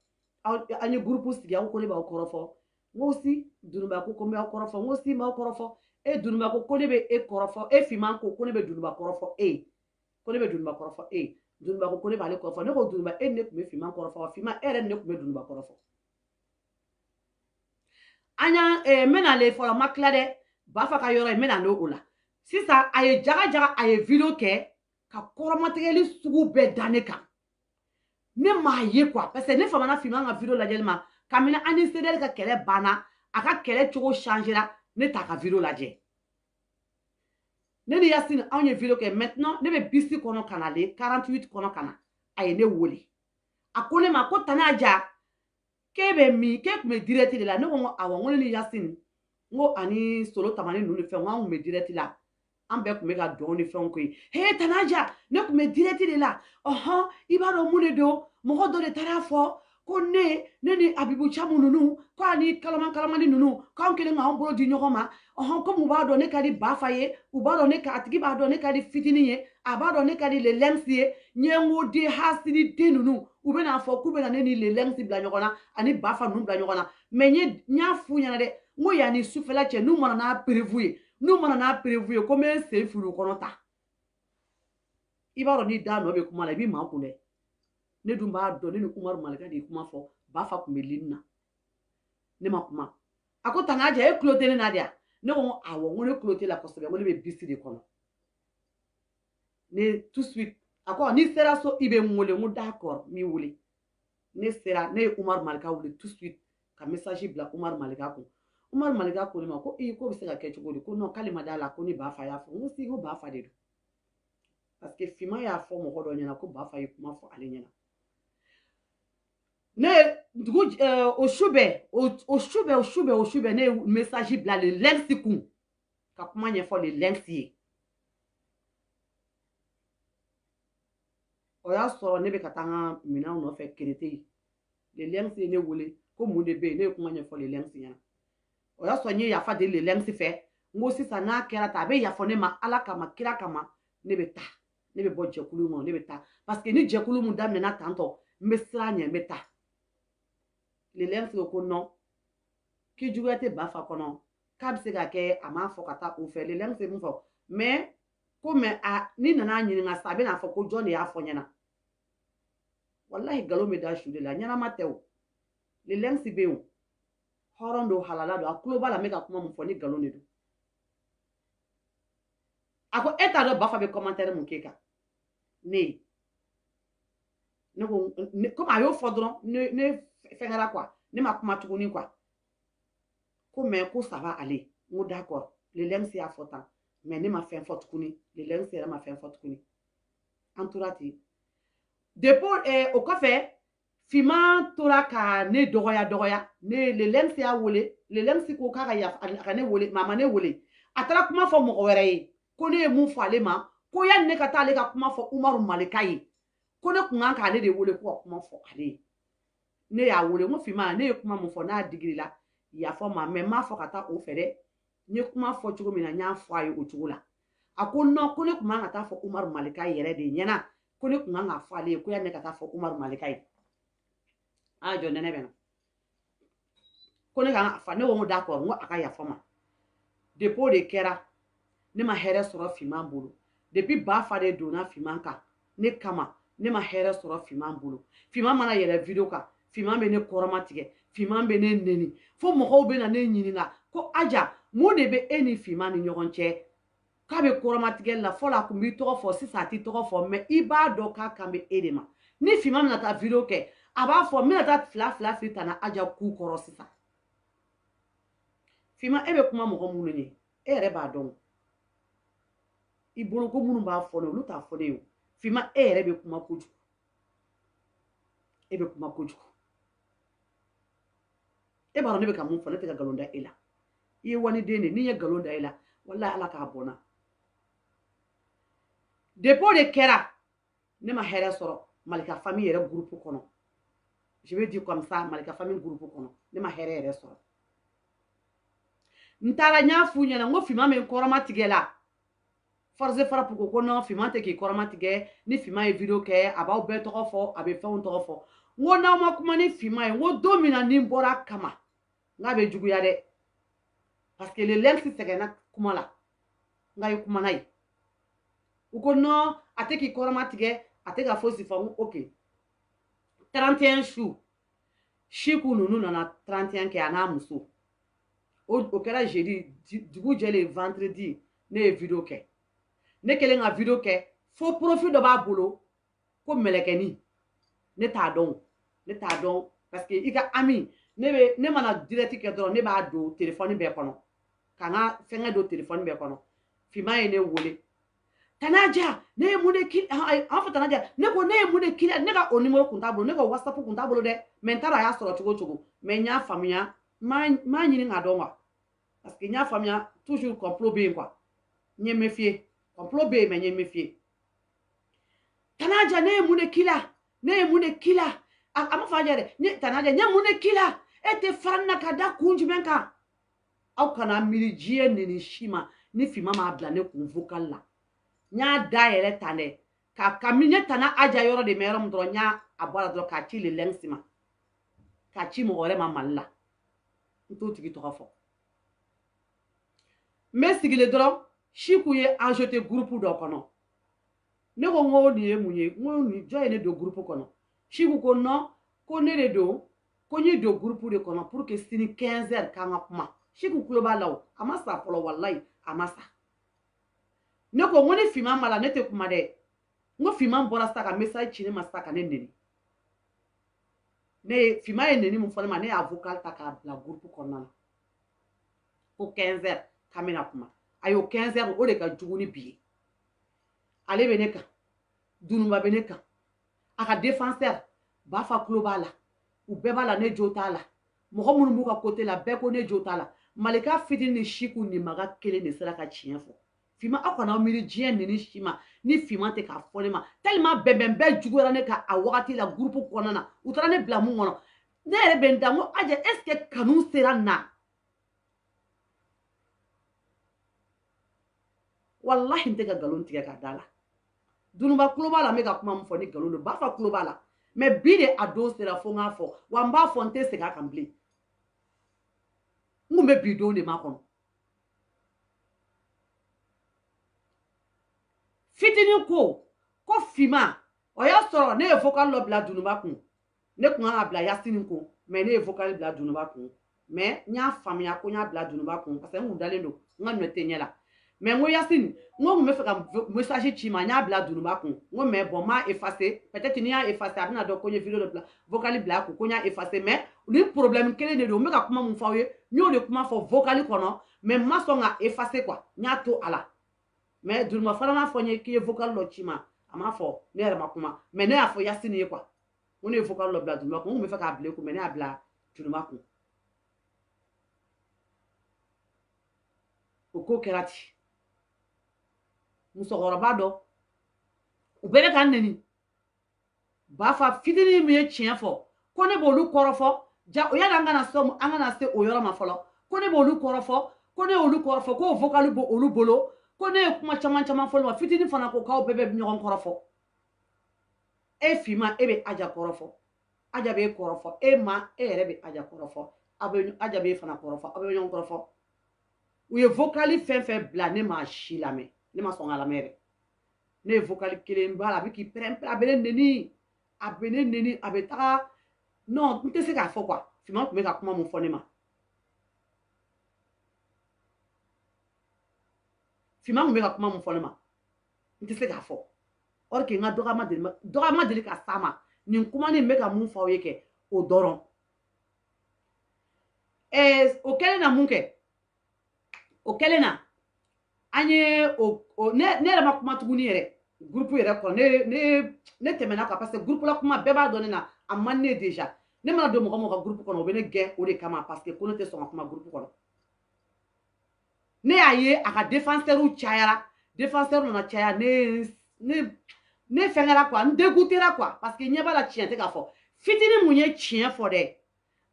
an ye groupe sigi aw ko ne b'aw kɔrɔfɔ n ko si Dununba ko n b'aw kɔrɔfɔ n ko si m'aw kɔrɔfɔ Dununba ko ne bɛ e kɔrɔfɔ Fima ko ne bɛ Dununba kɔrɔfɔ ko ne bɛ Dununba kɔrɔfɔ Dununba ko ne b'ale kɔrɔfɔ ne ko Dununba ne kun bɛ Fima kɔrɔfɔ Fima e yɛrɛ ne kun bɛ Dununba kɔrɔfɔ an y'a n bɛna ale fɔlɔ ma tila dɛ Bafa ka yɔrɔ in n bɛna n'o la sisan a ye jaga a ye video kɛ ka kɔrɔmatigɛli sugu bɛɛ da ne kan ne m'a ye quoi parce que ne famana Fima ka video lajɛli ma kabini an ni CDL ka kɛlɛ banna a ka kɛlɛ cogo changera ne t'a ka video lajɛ ne ni Yasine anw ye video kɛ maintenant ne bɛ bisi kɔnɔ ka na ale 48 kɔnɔ ka na a ye ne wele a ko ne ma ko Tanaja k'e bɛ min k'e kun bɛ direct de la ne ko awɔ n ko ne ni Yasine n ko ani Solo Tamani ninnu ni fɛn n ko an kun bɛ direct la an bɛɛ kun bɛ ka dɔn ni fɛnw ko ye Tanaja ne kun bɛ direct de la i b'a dɔn mun de don mɔgɔ dɔ de taara fɔ ko ne ni Abibu Camu ninnu ko ani kalamani ninnu k'anw kelen k'anw bolo di ɲɔgɔn ma komi u b'a dɔn ne ka di Bafa ye u b'a dɔn a tigi b'a dɔn ne ka di fitinin ye a b'a dɔn ne ka di Lelɛnsi ye ɲɛngoden hasididen ninnu u bɛna fɔ k'u bɛna ne ni Lelɛnsi bila ɲɔgɔn na ani Bafa ninnu bila ɲɔgɔn na mais n y'a f'u ɲɛna dɛ n ko yanni sufɛla cɛ n'u mana n'a prévu ye ko n bɛ sen fili u kɔnɔ ta i b'a dɔn n'i da nɔ bɛ kuma la i b'i maa kun dɛ ne dun b'a dɔn ne ni Umaru Malika de ye kuma fɔ Bafa kun bɛ lini na ne ma kuma a ko Tanaja e tulo tɛ ne na de ya ne ko awɔ n ko ne tulo tɛ la kosɛbɛ n ko ne bɛ bisi de kɔnɔ ne tout de suite a ko n'i sera so i bɛ n wele n ko d'accord n b'i wele ne sera ne ye Umaru Malika wele tout de suite ka message bila Umaru Malika kun Umaru Malika ko ne ma ko ko bɛ se ka kɛ cogo di ko non k'ale ma d'a la ko ni Bafa y'a fɔ n ko si n ko Bafa de don parce que Fima y'a fɔ mɔgɔ dɔ ɲɛna ko Bafa ye kuma fɔ ale ɲɛna ne dugu o su bɛɛ ne ye message bila Lelɛnsi kun ka kuma ɲɛfɔ Lelɛnsi ye o y'a sɔrɔ ne bɛ ka taa n ka minɛnw nɔfɛ Kerete Lelɛnsi ye ne wele ko mun de bɛ yen ne ye kuma ɲɛfɔ Lelɛnsi ɲɛna o y'a sɔrɔ n ye yafa deli Lelɛnsi fɛ n ko sisan n'a kɛra tan a bɛ yafa ne ma Ala kama kira kama ne bɛ taa ne bɛ bɔ jɛkulu kɔnɔ ne bɛ taa parce que ni jɛkulu mun daminɛna tantɔ n bɛ siran ɲɛ n bɛ taa Lelɛnsi ko non k'i juguya tɛ Bafa kɔnɔ k'a bɛ se ka kɛ a m'a fɔ ka taa o fɛ Lelɛnsi ye mun fɔ mais n'i nana ɲininka sa a bɛna fɔ ko jɔn de y'a fɔ ɲɛna wallahi nkalon bɛ da su de la ɲɛnama tɛ o Lelɛnsi bɛ yen o hɔrɔn don halala don a tulo b'a la n bɛ ka kuma mun fɔ ni nkalon de don a ko e t'a dɔn Bafa bɛ commentaire mun k'e kan ne ko komi a y'o fɔ dɔrɔn ne fɛngɛra quoi ne ma kuma tuguni quoi ko mais ko ça va aller n ko d'accord Lelɛnsi y'a fɔ tan mais ne ma fɛn fɔ tuguni Lelɛnsi yɛrɛ ma fɛn fɔ tuguni an tora ten depuis o kɔfɛ Fima tora ka ne dɔgɔya ne Lelɛnsi y'a wele Lelɛnsi ko k'a ka yafa a ka ne wele mais a ma ne wele a taara kuma fɔ mɔgɔ wɛrɛ ye ko ne ye mun fɔ ale ma ko yanni ne ka taa ale ka kuma fɔ Umaru Malika ye ko ne kun kan k'ale de wele ko ka kuma fɔ ale ye ne y'a wele n ko Fima ne ye kuma mun fɔ n'a digirila yafa ma mais n m'a fɔ ka taa o fɛ dɛ n ye kuma fɔ cogo min na n y'a fɔ a ye o cogo la a ko non ko ne kun kan ka taa fɔ Umaru Malika yɛrɛ de ɲɛna ko ne kun kan ka fɔ ale ye ko yanni ne ka taa fɔ Umaru Malika ye jɔ nɛnɛ bɛ na ko ne kan ka fa ne ko n d'accord n ko a ka yafa ma depuis o de kɛra ne ma hɛrɛ sɔrɔ Fima bolo depuis Bafa de donna Fima kan ne kama ne ma hɛrɛ sɔrɔ Fima bolo Fima mana yɛrɛ video kan Fima bɛ ne kɔrɔma tigɛ Fima bɛ ne nɛni fo mɔgɔw bɛ na ne ɲininka ko Aja mun de bɛ e ni Fima ni ɲɔgɔn cɛ k'a bɛ kɔrɔmatigɛli la fɔlɔ a kun b'i tɔgɔ fɔ sisan a t'i tɔgɔ fɔ mais i b'a dɔn k'a kan bɛ e de ma ni Fima bɛna taa video kɛ a b'a fɔ n bɛna taa fila fili Tana Aja k'u kɔrɔ sisan Fima e bɛ kuma mɔgɔ minnu ye e yɛrɛ b'a dɔn i bolo ko minnu b'a fɔ ne olu t'a fɔ ne ye Fima e yɛrɛ bɛ kuma kojugu e bɛ kuma kojugu e b'a dɔn ne bɛ ka mun fɔ ne tɛ ka nkalon da e la i ye wani den de n'i ye nkalon da e la wallahi Ala k'a bɔnna depuis de kɛra ne ma hɛrɛ sɔrɔ Malika famille yɛrɛ groupe kɔnɔ je vais dire comme ça Malika famille groupe kɔnɔ ne ma hɛrɛ yɛrɛ sɔrɔ n taara n y'a f'u ɲɛna n ko Fima min kɔrɔma tigɛ la Force Frappe ko non Fima tɛ k'i kɔrɔma tigɛ ni Fima ye video kɛ a b'aw bɛɛ tɔgɔ fɔ a bɛ fɛnw tɔgɔ fɔ n ko n'aw ma kuma ni Fima ye n ko don min na ni n bɔra kama n'a bɛ juguya dɛ parce que le Lex sɛgɛnna kuma la n ka ye kuma n'a ye u ko non a tɛ k'i kɔrɔma tigɛ a tɛ ka fosi fɔ n ko ok 31 su Chiku ninnu nana 31 kɛ a n'a muso o kɛra jeudi dugu jɛlen vendredi ne ye video kɛ ne kɛlen ka video kɛ fo profil dɔ b'a bolo ko mɛlɛkɛni ne t'a dɔn parce que i ka ami ne mana direct kɛ dɔrɔn ne b'a don téléphone bɛɛ kɔnɔ ka n ka fɛngɛ don téléphone bɛɛ kɔnɔ Fima ye ne wele Tana Aja ne ye mun de k'i an fɔ Tana Aja ne ko ne ye mun de k'i la ne ka o numéro kun t'a bolo ne ka WhatsApp kun t'a bolo dɛ mais n t'a dɔn a y'a sɔrɔ cogo cogo mais n y'a faamuya m'a ɲini k'a dɔn quoi parce que n y'a faamuya toujours complot bɛ yen quoi n ye méfier complot bɛ yen mais n ye méfier Tana Aja ne ye mun de k'i la ne ye mun de k'i la a ma fɔ Aja dɛ Tana Aja n ye mun de k'i la e tɛ fara n na ka da kun jumɛn kan aw kana miiri diɲɛ nini si ma ni Fima m'a bila ne kun vocal la n y'a da yɛrɛ tan dɛ ka min ye Tana Aja yɔrɔ de mɛ yɔrɔ min dɔrɔn n y'a bɔ la dɔrɔn k'a ci le Lex ma k'a ci mɔgɔ wɛrɛ ma Mali la n t'o tigi tɔgɔ fɔ n bɛ sigilen dɔrɔn Chiku ye an jeté groupe dɔ kɔnɔ ne ko n ko nin ye mun ye n ko nin jɔn ye ne don groupe kɔnɔ Chiku ko non ko ne de don ko n y'i don groupe de kɔnɔ pour que sini 15 heures k'an ka kuma Chiku kulo b'a la o a ma sa fɔlɔ wallahi a ma sa ne ko n ko ni Fima ma la ne tɛ kuma dɛ n ko Fima bɔra sa ka message ci ne ma sa ka ne neni Fima ye neni mun fɔ ne ma ne y'a vocal ta k'a bila groupe kɔnɔna na ko 15 heures k'an bɛna kuma a y'o 15 heures o de ka jugu ni bi ye ale bɛ ne kan Dununba bɛ ne kan a ka défenseur Bafa kulo b'a la u bɛɛ b'a la ne jo t'a la mɔgɔ minnu b'u ka côté la bɛɛ ko ne jo t'a la Malika fitini ni Chiku ni maga kelen de sera ka tiɲɛ fɔ Fima aw kana miiri diɲɛ nini si ma ni Fima tɛ k'a fɔ ne ma tellement bɛɛ juguyara ne ka a wagati la groupe kɔnɔna na u taara ne bila mun kɔnɔ ne yɛrɛ bɛ n da n ko Aja est ce que kanu sera n na wallahi n tɛ ka nkalon tigɛ ka da la Dununba kulo b'a la n bɛ ka kuma min fɔ ni nkalon don Bafa kulo b'a la mais bi de a don sera fo n k'a fɔ wa n b'a fɔ n tɛ segin a kan bilen n kun bɛ bi don de ma kɔnɔ fitinin ko Fima o y'a sɔrɔ ne ye vocal dɔ bila Dununba kun ne kun kan ka bila Yasini kun mais ne ye vocal bila Dununba kun mais n y'a faamuya ko n y'a bila Dununba kun parce que n kun dalen don n ka nɔ tɛ ɲɛ la mais n ko Yasini n ko n kun bɛ fɛ ka message ci ma n y'a bila Dununba kun n ko mais bon n m'a effacer peut-être ni n y'a effacer a bɛna dɔn ko n ye video dɔ bila vocal bila a kun ko n y'a effacer mais ni problème kelen de don n bɛ ka kuma mun fɔ aw ye n y'o de kuma fɔ vocal kɔnɔ mais n ma sɔn ka effacer quoi n y'a to a la mais Dununba fana m'a fɔ n ye k'i ye vocal dɔ ci ma a m'a fɔ ne yɛrɛ ma kuma mais ne y'a fɔ Yasini ye quoi ko ne ye vocal dɔ bila Dununba kun n kun bɛ fɛ k'a bila e kun mais ne y'a bila Dununba kun o ko kɛra ten musokɔrɔba dɔ u bɛ ne ka neni Bafa fitinin min ye tiɲɛ fɔ ko ne b'olu kɔrɔfɔ yani an kana se o yɔrɔ ma fɔlɔ ko ne b'olu kɔrɔfɔ ko ne y'olu kɔrɔfɔ k'o vocal b'olu olu bolo ko ne ye kuma caman fɔ ma fitinin fana ko k'aw bɛɛ bɛ ɲɔgɔn kɔrɔfɔ e Fima e bɛ Aja kɔrɔfɔ Aja bɛ e kɔrɔfɔ e ma e yɛrɛ bɛ Aja kɔrɔfɔ Aja bɛ e fana kɔrɔfɔ aw bɛ ɲɔgɔn kɔrɔfɔ u ye vocal fɛn fɛn bila ne ma si lamɛn ne ma sɔn ka lamɛn yɛrɛ ne ye vocal kelen b'a la a bɛ k'i pɛrɛn-pɛrɛn a bɛ ne neni a bɛ taga non n tɛ se k'a fɔ quoi Fima tun bɛ ka kuma mun fɔ ne ma Fima mun bɛ ka kuma mun fɔ ne ma n tɛ se k'a fɔ or que n ka dɔgɔma deli ka s'a ma nin kuma nin bɛ ka mun fɔ aw ye kɛ o dɔrɔn o kɛlen na mun kɛ o kɛlen na an ye ne yɛrɛ ma kuma tuguni yɛrɛ groupe yɛrɛ kɔnɔ ne tɛmɛna quoi parce que groupe la kuma bɛɛ b'a dɔn ne na a man ne déjà ne mana don mɔgɔ ka groupe kɔnɔ o bɛ ne gɛn o de kama parce que ko ne tɛ sɔn ka kuma groupe kɔnɔ ne y'a ye a ka défenseur cayara défenseur nana caya ne fɛngɛra quoi n dégoûtera quoi parce que ɲɛ b'a la tiɲɛ tɛ k'a fɔ fitinin mun ye tiɲɛ fɔ dɛ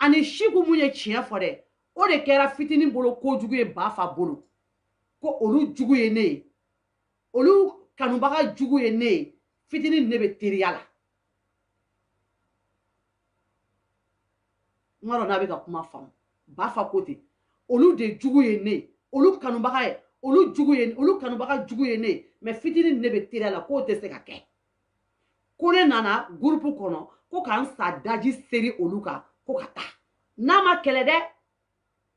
ani Chiku mun ye tiɲɛ fɔ dɛ o de kɛra fitinin bolo kojugu ye Bafa bolo ko olu jugu ye ne ye olu kanubaga jugu ye ne ye fitinin ne bɛ teriya la n b'a dɔn n'a bɛ ka kuma faamu Bafa ko ten olu de jugu ye ne ye olu kanubaga ye olu kanubaga jugu ye ne ye mais fitinin ne bɛ teriya la k'o tɛ se ka kɛ ko ne nana groupe kɔnɔ ko k'an sa daji seri olu kan ko ka taa n'a ma kɛlɛ dɛ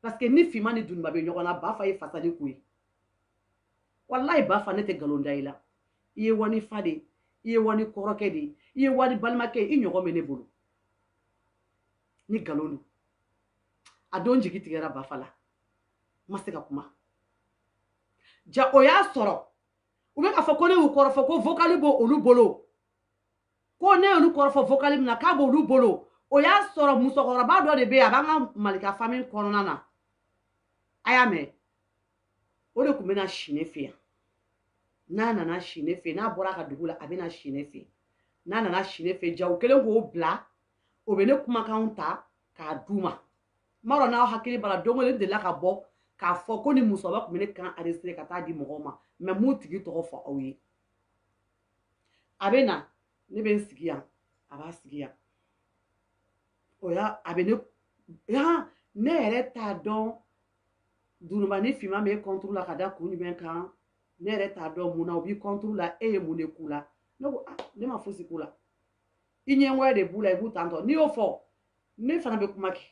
parce que ni Fima ni Dununba bɛ ɲɔgɔn na Bafa ye fasali k'u ye wallahi Bafa ne tɛ nkalon da i la i ye wani fa de i ye wani kɔrɔkɛ de i ye wani balimakɛ i ɲɔgɔn bɛ ne bolo ni nkalon don a don jigi tigɛra Bafa la ma se ka kuma ja o y'a sɔrɔ u bɛ k'a fɔ ko ne y'u kɔrɔfɔ ko vocal b'o olu bolo ko ne y'olu kɔrɔfɔ vocal min na k'a b'olu bolo o y'a sɔrɔ musokɔrɔba dɔ de bɛ yen a b'an ka Malika famille kɔnɔna na a y'a mɛn o de tun bɛna si ne fɛ yan n'a nana si ne fɛ n'a bɔra a ka dugu la a bɛna si ne fɛ n'a nana si ne fɛ ja o kɛlen k'o bila o bɛ ne kumakanw ta k'a d'u ma n b'a dɔn n'aw hakili b'a la don o don ne delila ka bɔ k'a fɔ ko ni musokɔrɔba tun bɛ ne kan enregistré ka taa di mɔgɔw ma mais m'u tigi tɔgɔ fɔ aw ye a bɛ na ne bɛ n sigi yan a b'a sigi yan o y'a a bɛ ne yɛrɛ t'a dɔn Dununba ni Fima bɛ contre la ka da kun jumɛn kan ne yɛrɛ t'a dɔn mun na u b'i contre la e ye mun de k'u la ne ko ne ma fosi k'u la i ɲɛngoya de b'u la i b'u tantɔ n'i y'o fɔ ne fana bɛ kuma kɛ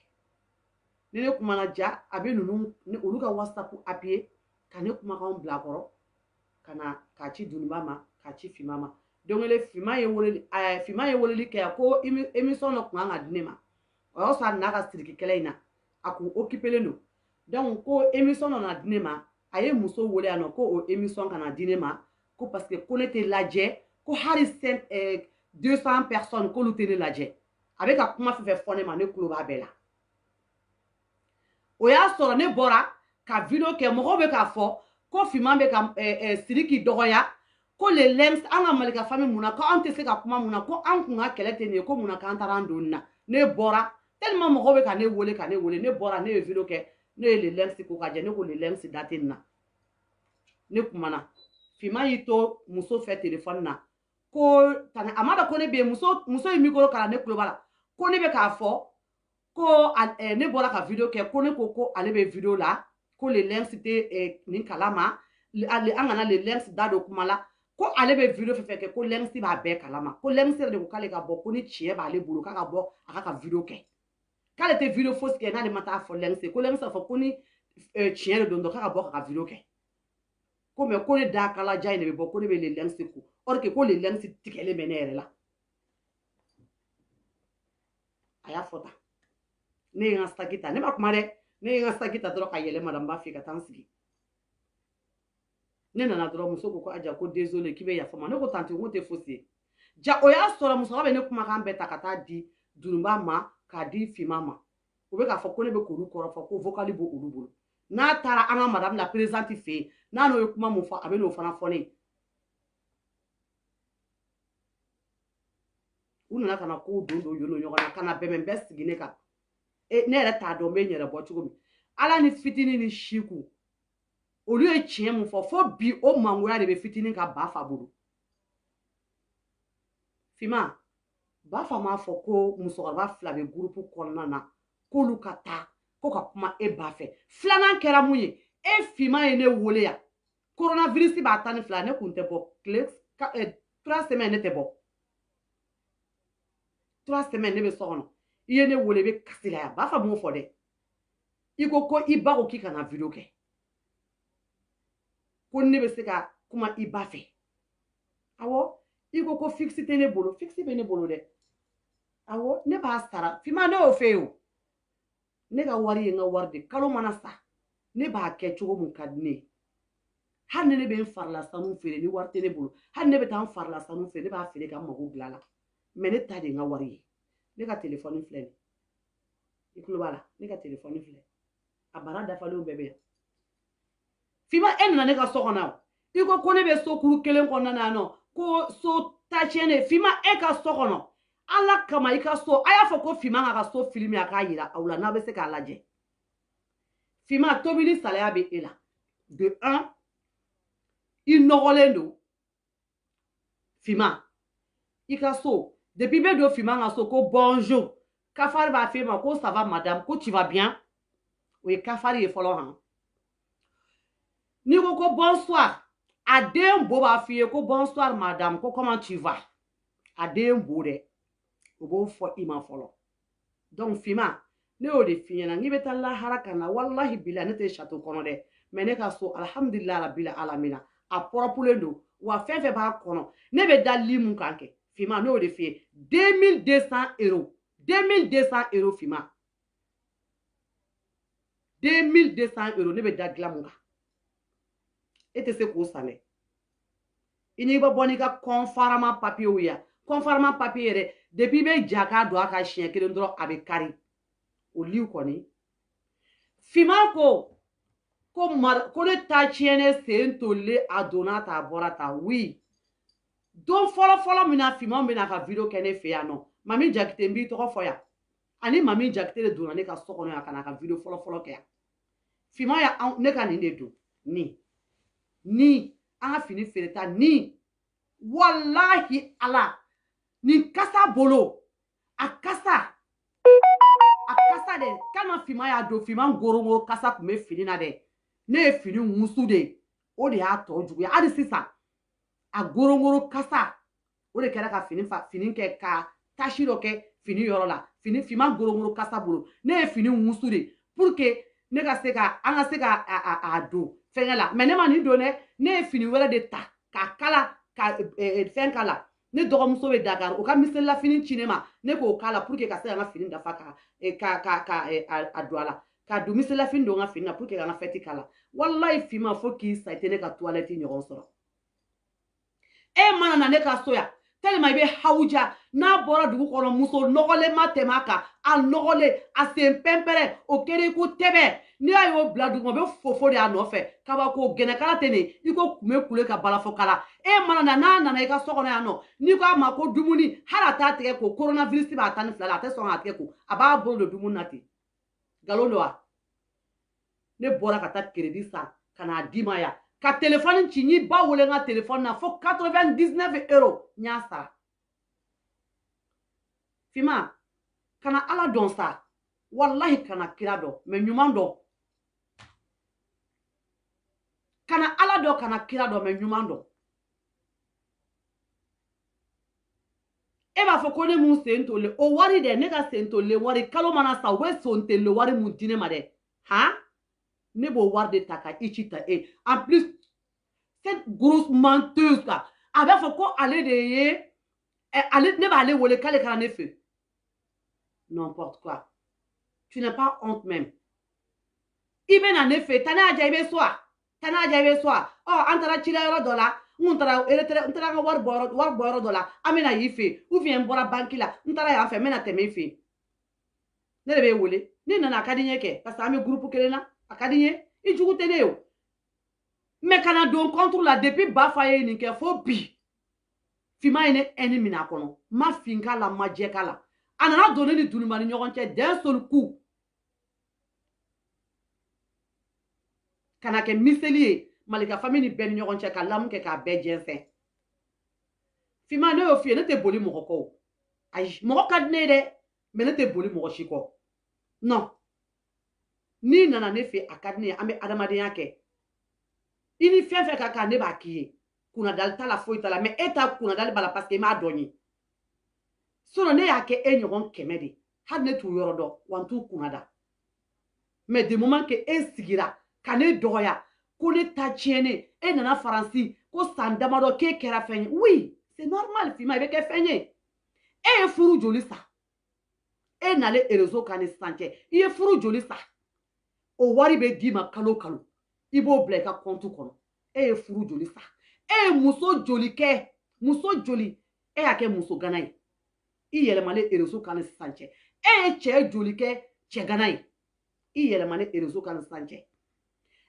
ni ne kumana ja a bɛ ninnu olu ka WhatsApp appuyer ka ne kumakanw bila a kɔrɔ ka na k'a ci Dununba ma k'a ci Fima ma donc Fima ye weleli kɛ yan ko émission dɔ tun kan ka di ne ma o y'a sɔrɔ a n'a ka siriki kɛlɛ in na a kun occupélen don donc ko émission dɔ na di ne ma a ye muso wele yan nɔ ko o émission kana di ne ma ko parce que ko ne tɛ lajɛ ko hali 200 personnes k'olu tɛ ne lajɛ a bɛ ka kuma fɛn fɛn fɔ ne ma ne tulo b'a bɛɛ la o y'a sɔrɔ ne bɔra ka video kɛ mɔgɔw bɛ k'a fɔ ko Fima bɛ ka Siriki dɔgɔya ko le lens an ka Malika famille mun na ko an tɛ se ka kuma mun na ko an kun ka kɛlɛ tɛ nin ye ko mun na k'an taara an don nin na ne bɔra tellement mɔgɔw bɛ ka ne wele ne bɔra ne ye video kɛ ne ye le lens ko ka jɛ ne ko le lens date nin na ne kumana Fima y'i to muso fɛ téléphone na ko tani a ma dɔn ko ne bɛ yen muso ye micro kala ne tulo b'a la ko ne bɛ k'a fɔ ko ne bɔra ka video kɛ ko ne ko ale bɛ video la ko le lens tɛ nin kalama an kana le lens da don kuma la ko ale bɛ video fɛn fɛn kɛ ko lens b'a bɛɛ kalama ko lens yɛrɛ de ko k'ale ka bɔ ko ni tiɲɛ b'ale bolo k'a ka bɔ a ka video kɛ k'ale tɛ video fosi kɛ n'ale ma taa fɔ lens ko lens b'a fɔ ko ni tiɲɛ de don dɔrɔn k'a ka bɔ ka video kɛ ko mais ko ne da kala ja in de bɛ bɔ ko ne bɛ le lens ko or que ko le lens tigɛlen bɛ ne yɛrɛ la a y'a fɔ tan ne ye n ka saki ta ne ma kuma dɛ ne ye n ka saki ta dɔrɔn ka yɛlɛ madame ba fɛ ka taa n sigi ne nana dɔrɔn muso ko aja ko désolé k'i bɛ yafa ma ne ko tante n ko tɛ fosi ye ja o y'a sɔrɔ musokɔrɔba bɛ ne kumakan bɛɛ ta ka taa di Dununba ma k'a di Fima ma o bɛ k'a fɔ ko ne bɛ k'olu kɔrɔfɔ ko vocal b'o olu bolo n'a taara an ka madame la présidente fɛ yen n'a n'o ye kuma mun fɔ a bɛ n'o fana fɔ ne ye u nana ka na ko don yolo ɲɔgɔn na ka na bɛnbɛn bɛɛ sigi ne kan ne yɛrɛ t'a dɔn n bɛ n yɛrɛ bɔ cogo min ala ni fitinin ni Chiku olu ye tiɲɛ mun fɔ fo bi o mangoya de bɛ fitinin ka Bafa bolo Fima Bafa m'a fɔ ko musokɔrɔba fila bɛ groupe kɔnɔna na k'olu ka taa ko ka kuma e ba fɛ filanan kɛra mun ye e Fima ye ne wele yan coronavirus b'a tan ni fila ne kun tɛ bɔ tile 3 semaines ne tɛ bɔ 3 semaines ne bɛ so kɔnɔ i ye ne wele i bɛ kasi la yan Bafa m'o fɔ dɛ i ko i ba ko k'i kana video kɛ ko ne be se ka kuma I ba fɛ awɔ I ko fixe tɛ ne bolo fixe bɛ ne bolo dɛ awɔ ne b'a sara Fima ne y'o fɛ o ne ka wari ye n ka wari de kalo mana sa ne b'a kɛ cogo mun ka di ne ye hali ne bɛ n farila sanu feere ni wari tɛ ne bolo hali ne bɛ taa n farila sanu feere ne b'a feere ka n mago dilan la mais ne ta de ye n ka wari ye ne ka téléphone filɛ nin I tulo b'a la ne ka téléphone filɛ a bara dafalenw bɛɛ bɛ yan Fima e nana ne ka so kɔnɔ I ko ne bɛ so kuru kelen kɔnɔna yan nɔ ko so ta tiɲɛnen Fima e ka so kɔnɔ Ala kama I ka so a y'a fɔ ko Fima ka so filmer a k'a yira aw la n'a bɛ se k'a lajɛ Fima tobili salaya bɛ e la de 1 I nɔgɔlen don Fima I ka so depuis bɛ don Fima ka so ko bonjour Kafari b'a f'e ma ko ça va madame ko tu vas bien o ye Kafari ye fɔlɔ han n'i ko bonsoir a den bo b'a f'i ye ko bonsoir madame ko comment tu vas a den bo dɛ o b'o fɔ I ma fɔlɔ donc Fima ne y'o de f'i ɲɛna n'i bɛ taa lahara ka na wallahi bilahi ne tɛ château kɔnɔ dɛ mais ne ka so alhamdulillah rabbil alamina a propre don wa fɛn fɛn b'a kɔnɔ ne bɛ da lit mun kan kɛ Fima ne y'o de f'i ye 2200 € 2200 € Fima 2200 € ne bɛ da dilan mun kan e tɛ se k'o san dɛ I n'i bɛ bɔ n'i ka confarama papier ye confarama papier yɛrɛ depuis bɛ ja k'a don a ka siɲɛ kelen dɔrɔn a bɛ kari o lit kɔni Fima ko ne ta tiɲɛnen sen tolilen a donna ta a bɔra ta oui don fɔlɔ min na Fima bɛna ka video kɛ ne fɛ yan nɔ Mami Jakite n b'i tɔgɔ fɔ yan ani Mami Jakite de donna ne ka so kɔnɔ yan ka na ka video fɔlɔ kɛ yan Fima ya ne ka nin de don ni an ka fini feereta ni wallahi ala nin kasa bolo a kasa de kana Fima y'a don Fima ngorongoro kasa kun bɛ fini na dɛ ne ye fini wusu de o de y'a tɔ juguya hali sisan a gorongoro kasa o de kɛra ka fini kɛ ka tache dɔ kɛ fini yɔrɔ la Fima gorongoro kasa bolo ne ye fini wusu de pour que ne ka se ka an ka se ka a don fɛngɛ la mais ne ma nin don dɛ ne ye fini wɛrɛ de ta k'a kala ka fɛn kala ne dɔgɔmuso bɛ Dakar o ka miselila fini ci ne ma ne k'o kala pour que ka se ka n ka fini dafa ka don a la ka don miselila fini don n ka fini na pour que ka n ka fɛti kala wallahi Fima fo k'i sa I tɛ ne ka toilette ɲɔgɔn sɔrɔ e mana na ne ka so yan tellement I bɛ hawuja n'a bɔra dugu kɔnɔ muso nɔgɔlen ma tɛmɛ a kan a nɔgɔlen a sen pɛnpɛrɛ o kɛra I ko tɛbɛ n'i y'a y'o bila dugu ma o bɛ fofo de a nɔfɛ kabako gɛnɛkala tɛ ne I ko kunbɛ kule ka balafɔ kala e mana na n'a nana I ka so kɔnɔ yan nɔ n'i ko a ma ko dumuni hali a t'a tigɛ ko coronavirus b'a ta ni fila la a tɛ sɔn k'a tigɛ ko a b'a bolo don dumuni na ten nkalon don wa ne bɔra ka taa crédit san ka n'a d'i ma yan ka téléphone ci n'i ba wele n ka téléphone na fo 99 € n y'a sara Fima kana ala dɔn sa wallahi kana kira dɔn mais ɲuman dɔn kana ala dɔn kana kira dɔn mais ɲuman dɔn e b'a fɔ ko ne mun sen tolen o wari dɛ ne ka sen tolen wari kalo mana sa u bɛ son tolen wari mun di ne ma dɛ han ne b'o wari de ta ka I ci ta e en plus cette grosse menteuse là a b'a fɔ ko ale de ye ne b'ale wele k'ale kana ne fɛ n'importe quoi tu n'as pas honte même I bɛ na ne fɛ tani a ja I bɛ so a tani a ja I bɛ so a an taara cida yɔrɔ dɔ la n taara n taara an ka wari bɔ yɔrɔ dɔ la an bɛ na y'i fɛ ou bien n bɔra banque la n taara yan fɛ n bɛ na tɛmɛ I fɛ ne de bɛ wele ne nana a ka di n ye kɛ parce que an bɛ groupe kelen na a ka di n ye I jugu tɛ ne ye o mais kana don contre la depuis ba fa ye nin kɛ fo bi Fima ye ne haine minɛ a kɔnɔ ma fin k'a la ma jɛ k'a la a nana don ne ni Dununba ni ɲɔgɔn cɛ d'un seul coup kana kɛ miseli ye Malika famille ni bɛɛ ni ɲɔgɔn cɛ ka lamu kɛ k'a bɛɛ jɛnsɛn Fima ne y'o f'i ye ne tɛ boli mɔgɔ kɔ ayi mɔgɔ ka di ne ye dɛ mais ne tɛ boli mɔgɔ si kɔ non n'i nana ne fɛ a ka di ne ye an bɛ adamadenya kɛ I ni fɛn fɛn ka kan ne b'a k'i ye kunadali t'a la foyi t'a la mais e ta kunadali b'a la parce que I m'a dɔn ye sinon ne y'a kɛ e ɲɔgɔn 100 de hali ne t'u yɔrɔ dɔn wa n t'u kunada mais du moment que e sigira ka ne dɔgɔya ko ne ta tienne e nana faransi ko san damado ke kera fenye. Oui, c'est normal Fima be ke fenye. E furu joli sa. E nale erezo kane sanche. I furu joli sa. O wari be di ma kalo kalo. Ibo bla ka kontu kono. E furu joli sa. E muso joli ke. Muso joli. E ake muso ganai. I yelemale erezo kane sanche. E che joli ke che ganai. I yelemale erezo kane sanche.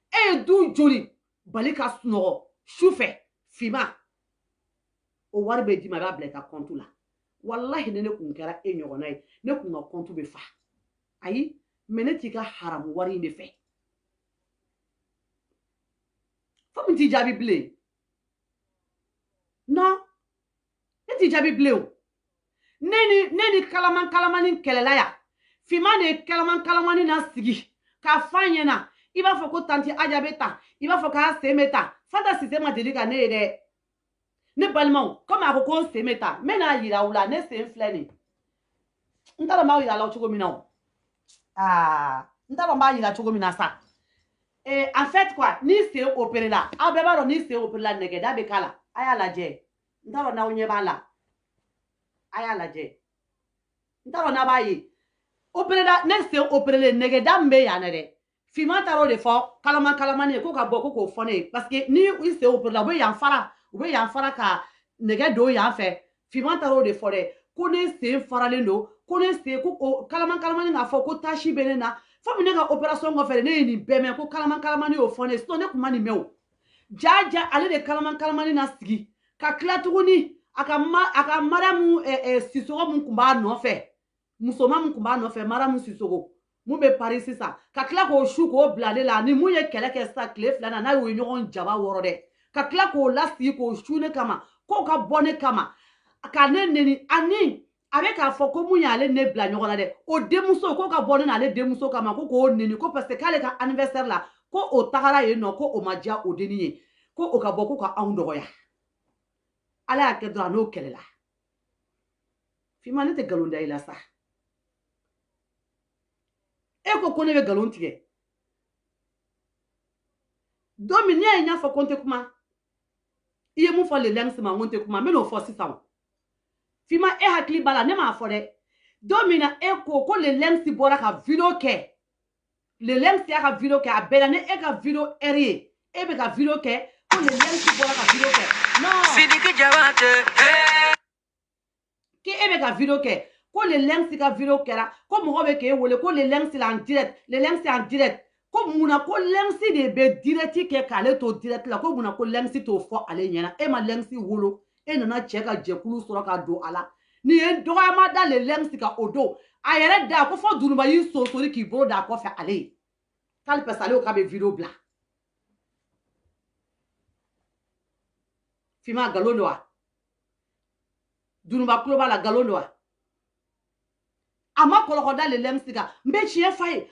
E du joli balika snogo choufe Fima o wari be di ma ba bla ka kontu la wallahi ne kun kera e nyogona ne kun ka kontu be fa ayi meneti ka haram wari ne fe fo mi ti jabi ble non ne ti jabi ble o neni kalamani kelela ya Fima ne kalamani na sigi ka fanyena il va faut que tanti ajabeta il va faut que semeta fada système de liga ne de ne balmon comme a ko semeta mena yira wula ne se fleni ntara ma yira la chugo mina ntara ma yira chugo mina sa en fait quoi ni se opérer là a be ba ni se opérer là nege da be kala aya la je ntara na onye ba la aya la je ntara na ba yi opérer là ne se opérer le nege da mbe ya ne de Fima taro de fo kalamani ko ka boko ko fone parce que ni il se opérer là we yan fara ka nege do yan fe Fima taro de fo de ko ne se faralen do ko ne se ko kalamani na fo ko tashi benena fo mi ne ka opération ko fe ne ni beme ko kalamani o fone so ne kuma ni mewo jaja ale de kalamani na sigi ka klatuguni aka maramu sisogo mun kumba no fe musoma mun kumba no fe maramu sisogo mun be Paris ça ka kla ko shu ko blale la ni mun ye kele ke sa kle flana na yo nyogon jaba woro de ka kla ko lasti ko shu ne kama ko ka bone kama ka ne neni ani avec a fo ko mun ya le ne bla nyogon de o demuso ko ka bone na le demuso kama ko neni ko parce que kale ka anniversaire la ko o tagara ye no ko o madia o deniye ko o ka boko ka awndo ya ala ke dra no kele la Fima ne te galonda ila sa e ko ne be galon tige domi ni anya fo konte kuma iye mu fo le lengs ma wonte kuma me no fo sisa Fima e hakli bala ne ma fo de domi na e ko le lengs bora ka video ke le lengs ya ka video ke abela ne e ka video eri e be ka video ke ko le lengs bora ka video ke non sidiki jawate ke e be ka video ke ko le lengs ka video kera ko mo be ke wole ko le lengs la en direct le lengs en direct ko muna ko lengs de be direct ke kale to direct la ko muna ko lengs to fo ale nyana e ma lengs wolo e nana cheka jekulu soro ka do ala ni en do ma da le lengs ka odo ayere da ko fo dunuba yi so sori ki bro da ko fe ale kal pesale o ka be video bla Fima galonwa dunuba kloba la galonwa ama kolokoda le lemsiga mbe chien fay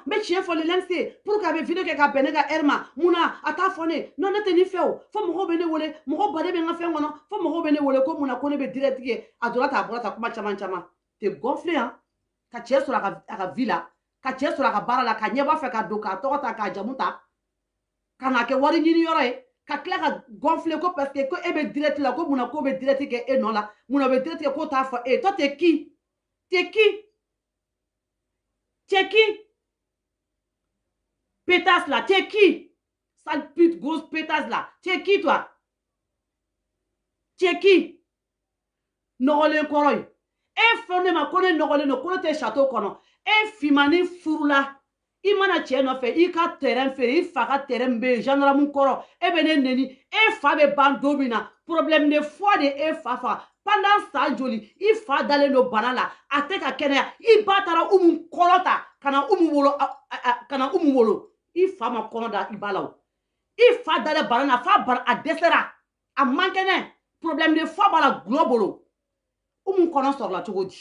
mbe chien fo le lemsi pour ka be video ke ka benega erma muna ata fone non ne teni feo fo mo bene wole mo bade be ngafe ngono fo mo bene wole ko muna ko ne be direct ke adorata aborata kuma chama te gonfler hein ka chie sur la villa ka chie sur la bara la ka nyeba fe ka do ka to ta ka jamuta kana ke wari nyini yore ka kla ka gonfler ko parce que ko e be direct la ko muna ko be direct ke e non la muna be direct ko ta fo e to te qui t'es qui? T'es qui? Pétasse là, t'es qui? Sale pute grosse pétasse là. T'es qui toi? T'es qui? Nogole koroy. E fone ma kone nogole no kone te château kono. E fimani furula. Imana tche no fe, I ka terrain fe, I fa ka terrain be, gendarme koro. E bene neni, e fa be bandomina. Problème de foi de e fa. Pendant ça joli, il fa d'aller no banala, ateka kenya, il batara kolota, kana wolo, il fa ma konoda ibalao. Il fa d'aller banana, fa bar a desera, a mankene, problème de foi bala globolo. Kono sort la chogodi.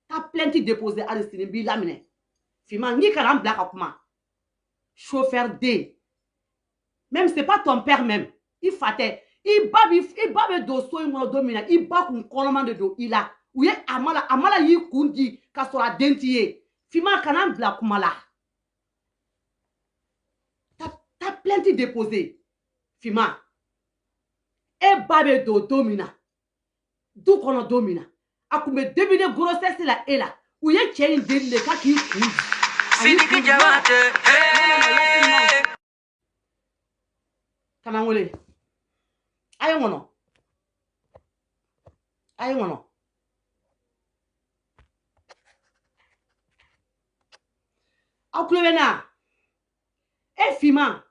Ta plainte déposée à destiner bi lamine. Fima ni kana black akuma. Chauffeur D. Même c'est pas ton père même. Il fatait Iba do so ngono domina iba kun koloma de do ila uye amala yi kundi kasora dentiye Fima kana bla kumala ta plainte déposée. Fima. E babe do domina. Du kono domina. Akume début grossesse la e la. Ou ye tche in deli ka ki kou. Sidiki Jawate. Kanangole. Ayo ngono. Ayo ngono. Akulevena. E Fima.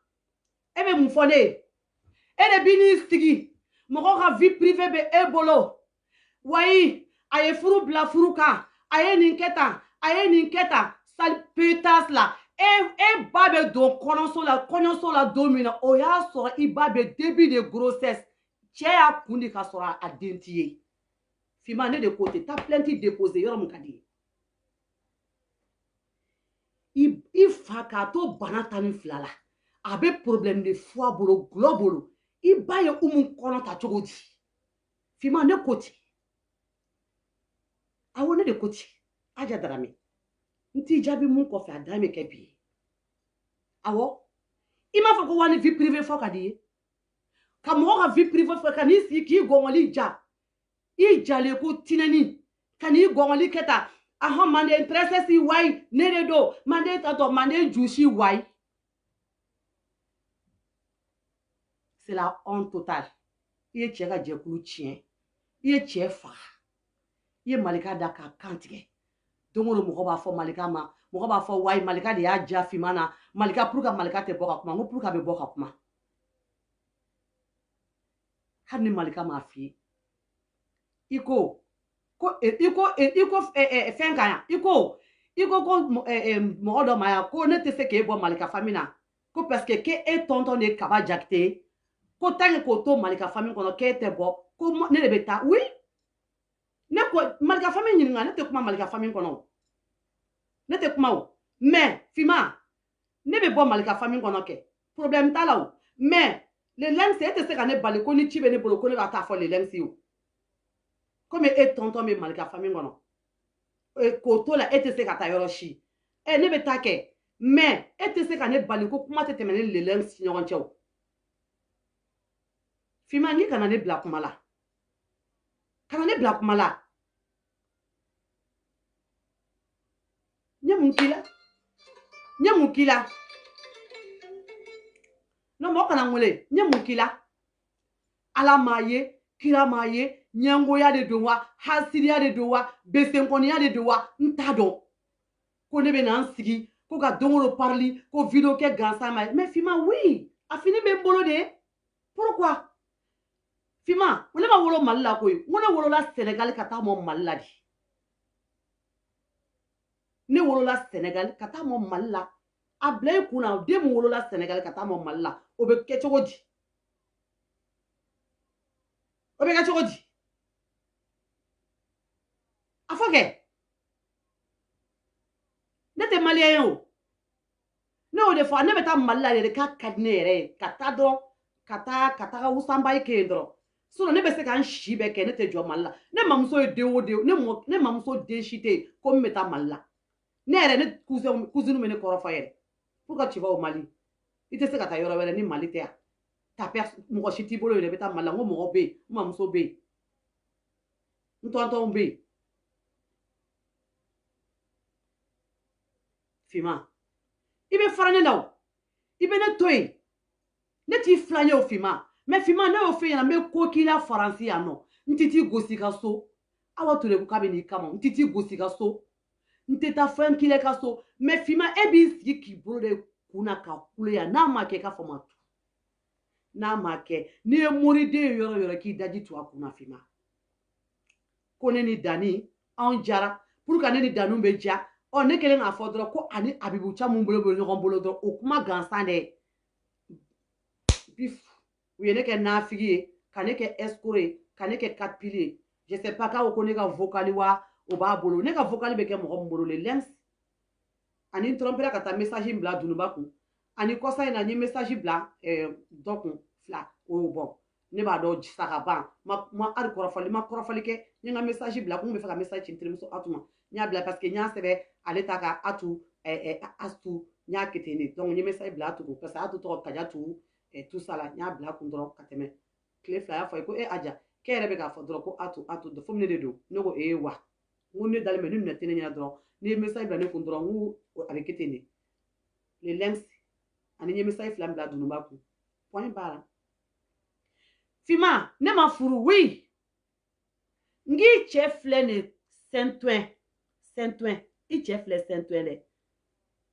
E be mufone. E de bini stigi. Moko ka vie privée be e bolo. Wayi. Aye furu bla furu ka. Aye ninketa. Aye ninketa. Sal putas la. E babe don kononso la domina. O ya sora I babe début de grossesse. Tche ya kundi ka sora a dentiye. Fima ne de côté. Ta plainte déposée. Yoro mukadi. I fa ka to banatani flala. Abe problème de foi bolo globolo. I ba ye umu kono ta chogodi. Fima ne côté. Awo ne de côté. Aja darame. Nti jabi mun ko fe adame kebi. Awo. Ima fa ko wani vie privée fo kadi. Ka mo ka vie privée fo kan isi ki gongoli ja. I jale ko tinani. Kan I gongoli keta. Aha mande interesse si wai nere do mande tato mande jushi wai. C'est la honte totale. I ye cɛ ka jɛkulu tiɲɛ. I ye cɛ faga. I ye Malika da ka kantigɛ. Don o don mɔgɔ b'a fɔ Malika ma. Mɔgɔ b'a fɔ wai Malika de y'a ja Fima na. Malika pour que Malika tɛ bɔ ka kuma. N ko pour que a bɛ bɔ ka kuma. Hali ni Malika m'a f'i ye. I ko fɛn kan yan. I ko ko mɔgɔ dɔ ma yan ko ne tɛ se k'e bɔ Malika famille na. Ko parce que k'e tonton de Kaba Jakite. Ko tant ko to Malika famille kɔnɔ k'e tɛ bɔ. Ko ne de bɛ taa. Oui. Ne ko Malika famille ɲininka ne tɛ kuma Malika famille kɔnɔ. Ne tɛ kuma o. Mais Fima ne bɛ bɔ Malika famille kɔnɔ kɛ. Problème t'a la o. Mais le lundi e tɛ se ka ne bali ko ni ci bɛ ne bolo ko ne ka taa fɔ le lundi o. Comme e tonton bɛ Malika famille kɔnɔ. K'o to la e tɛ se ka taa yɔrɔ si. Ne bɛ taa kɛ. Mais e tɛ se ka ne bali ko kuma tɛ tɛmɛ ne le lundi si ɲɔgɔn cɛ o. Fima n'i kana ne bila kuma la. Kana ne bila kuma la. Nye mun kila. Nye mun kila. No mo kana ngole. Nye mun kila. Ala ma ye, kira ma ye, nyangoya de don wa, hasidiya de don wa, besenkoniya de don wa, nta don. Ko ne bɛ na n sigi, ko ka dongolo parli, ko video kɛ gansan ma. Mais Fima oui, a fini bɛ n bolo de. Pourquoi? Fima, ne ma wolo Mali la koyi. N ko ne wolola Sénégal ka taa mɔ Mali la de. Ne wolola Sénégal ka taa mɔ Mali la. A bila I kun na den mun wolola Sénégal ka taa mɔ Mali la, o bɛ kɛ cogo di? O bɛ kɛ cogo di? A fɔ kɛ. Ne tɛ Malien ye o. Ne y'o de fɔ ne bɛ taa Mali la de k'a ka di ne yɛrɛ ye. Ka taa dɔrɔn ka taga wusanbayi kɛ yen dɔrɔn. Sinon ne bɛ se ka n si bɛɛ kɛ ne tɛ jɔ Mali la. Ne mamuso ye den o den ne mamuso den si tɛ yen ko n bɛ taa Mali la. Ne yɛrɛ ne cousine bɛ ne kɔrɔfɔ yɛrɛ. Pourquoi tu vas au Mali? I tɛ se ka taa yɔrɔ wɛrɛ ni Mali tɛ yan. Mɔgɔ si t'i bolo yɛrɛ i bɛ taa Mali la. N ko mɔgɔ bɛ yen, n mamuso bɛ yen, n tonton bɛ yen. Fima, i bɛ fara ne la o. I bɛ ne to yen. Ne t'i filan ye o Fima. Mais Fima ne y'o fɛ ɲɛna n bɛ ko k'i la Faransi yan nɔ. N tɛ t'i gosi ka so. Awa Ture ko k'a bɛ n'i kama. N tɛ t'i gosi ka so. N tɛ taa fɛn k'i la ka so. Mais Fima e b'i sigi k'i bolo de kun na ka kule yan. N'a ma kɛ k'a fɔ ma tu. N'a ma kɛ n'i ye moriden ye yɔrɔ yɔrɔ k'i daji tu a kun na Fima. Ko ne ni Dani anw jara. Pour que ne ni Dani bɛ ja. Ne kɛlen k'a fɔ dɔrɔn ko ani Abibu Ca mun bolo bɛ ɲɔgɔn bolo dɔrɔn o kuma gansan dɛ. U ye ne kɛ nafigi ye, ka ne kɛ escroc ye, ka ne kɛ katpili ye. Je sais pas k'a ko ne ka vocal wa o b'a bolo. Ne ka vocal bɛ kɛ mɔgɔ min bolo le lens. Ani n trompera ka taa message bila Dunuba kun. Ani kɔsa in na n ye message bila dɔ kun fila o bon. Ne b'a dɔn sa ka ban. Ma hali kɔrɔfɔli ma kɔrɔfɔli kɛ. N ye n ka message bila kun bɛ fɛ ka message ci n terimuso Atu ma. N y'a bila parce que n y'a sɛbɛn ale ta ka Atu Astu nya ketene donc ni message bla tout parce que a tout kaja tout et tout ça là nya bla kun dro kateme clé flyer fa ko aja kere be ka fa dro ko atu de fomne de do no ko wa ngone dal menu na tene nya dro ni message bla ne kun dro ngu avec ketene les links ani ni message flam bla dunu ba ku point barre fima ne ma furu oui ngi chef flene Saint-Ouen i chef le Saint-Ouen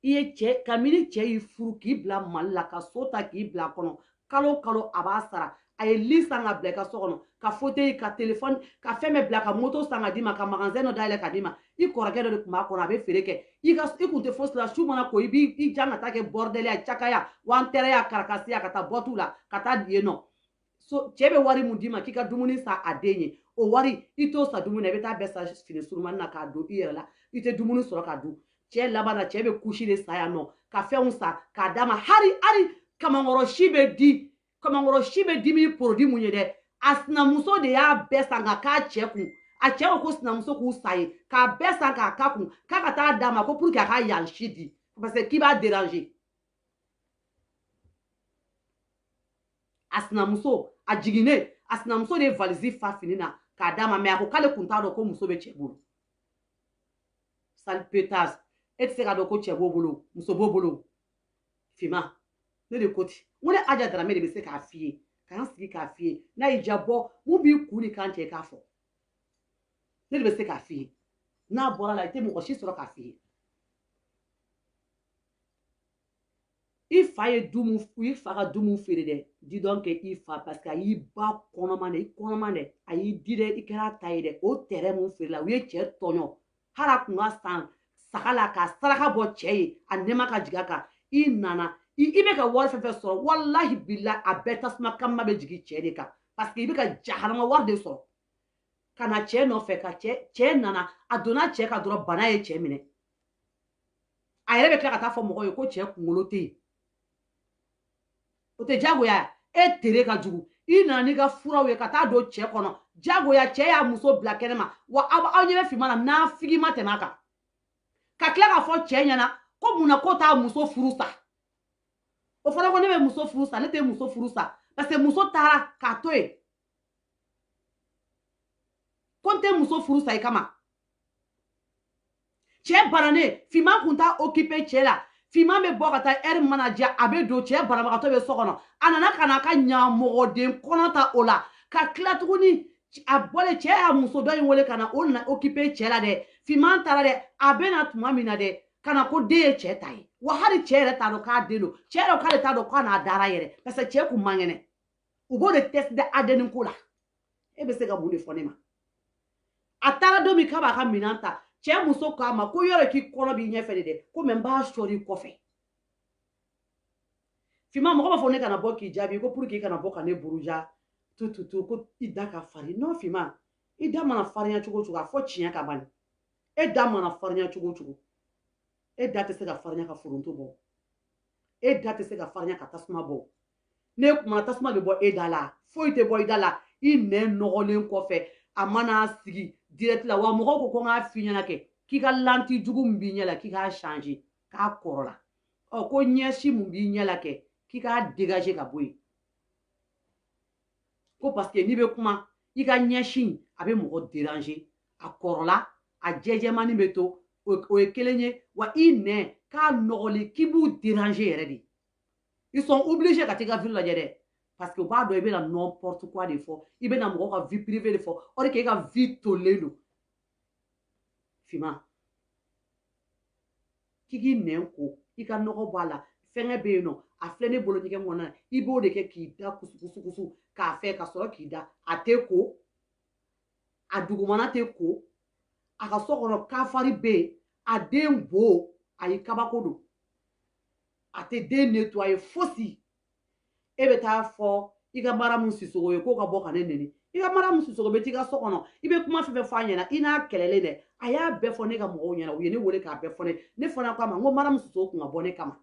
i che kamini che i furu ki bla malla ka sota ki bla kono kalo abasara ay lisa nga bla ka sokono ka fauteuil ka téléphone ka femme bla ka moto sanga dima ka magasin no daile ka dima i korake do kuma kono abe fereke i kunte fos la shumana ko i janga ta ke bordel ya chakaya wantere ya karakasia kata botula kata dieno so chebe wari mundima kika dumuni sa adenye o wari ito sa dumuni beta besa fini surman na ka do iyela ite dumuni soro ka du che labana chebe kushire saya no ka fe unsa ka dama hari kamangoro shibe di mi produit munye de asna muso de ya besa nga ka cheku a che ko sna muso ku sai ka besa ka kakun ka ta dama ko pour ka ya shidi parce que qui va déranger asna muso a jigine asna muso de valisi fa finina ka dama me ako kale kunta do ko muso be chebulu salpetas et se ka do ko chebulu muso bobulu fima ne de koti wona aja dara me de be se ka fie kan sigi ka fie na ijabo mu bi ku ni kan che ka fo ne de be se ka fie na bora la ite mu ko shi soro ka fie ifa ye dumu ifa ka dumu fere de di donc ifa parce que ayi ba konomane ayi dire ikera taide o tere mu fere la we che tonyo hara kunga san sakala ka saraka bo che anema ka jigaka I nana ibe ka war fefe so wallahi billah abeta sma kamma be jigi che de ka parce que ibe ka jahanama war de so kana che no fe ka che nana adona che ka dro bana ye che mine ayere be ka ta fo mo ko che kungolote o te jagoya e tere ka jugu I nani ka furawe ka ta do che kono jagoya che ya muso bla kenema wa awnyebe fimana na figi matemaka ka kla ka fo che nyana ko muna ko ta muso furusa o fara ko ne be muso furusa ne te muso furusa parce que muso tara ka to e konte muso furusa e kama che barane fima kunta occuper che la fima be bo ka ta er manager abe do che barama ka to be sokono anana kana ka nya mogoden konata ola ka klatuguni a bole che a muso do wole kana onna occuper che la de fima tara de abe na tuma mina de kana ko de che tai wa hari che re ta do ka de lo che ro ka le ta do ka na dara yere parce que che ku mangene ugo de test de adenin kula e be se ka bude fonema atara do mi ka ba ka minanta che muso ka ma ko yore ki kono bi nye fede de ko men ba shori kofe fima mo ko fo ne kana bo ki jabi ko pour ki kana bo kana buruja tu ko idaka fari no fima ida mana farinya chugo chugo fo chinya ka bani e da mana farinya chugo chugo e da te se ka farinya ka furunto bo e da te se ka farinya ka tasma bo ne kuma tasma be bo e dala fo ite bo idala I ne nogolen kofe amana sigi direct la wa mogo ko nga finya ke ki ka lanti jugu mbinya la ki ka changer ka korola o ko nyeshi mbinya la ke ki ka dégager ka boy ko parce que ni be kuma I ka nyeshi abe mogo déranger a korola a jeje mani beto o ekelenye wa I ne ka nogoli ki bu déranger yere di ils sont obligés ka tika ville la jede parce que ba do e be na n'importe quoi de fo I be na mogo ka vie privée de fo o de ke ka vie tolelo fima kiki nenko I ka nogo bala fenge be no a flene bolo nyike ngona I bo de ke ki da kusu ka fe ka soro ki da ateko adugumana te ko aka sokoro ka fari be aden bo ayi kabakodo ate de nettoyer fosi ebe ta fo I ka mara musisogo ye ko ka bo kane neni I ka mara musisogo be ti ka sokono I be kuma fefe fa nyana I na kelele de aya be fo ne ka mo nyana o ye ne wole ka be fo ne fo na kwa ma ngo mara musisogo ku ngabo ne kama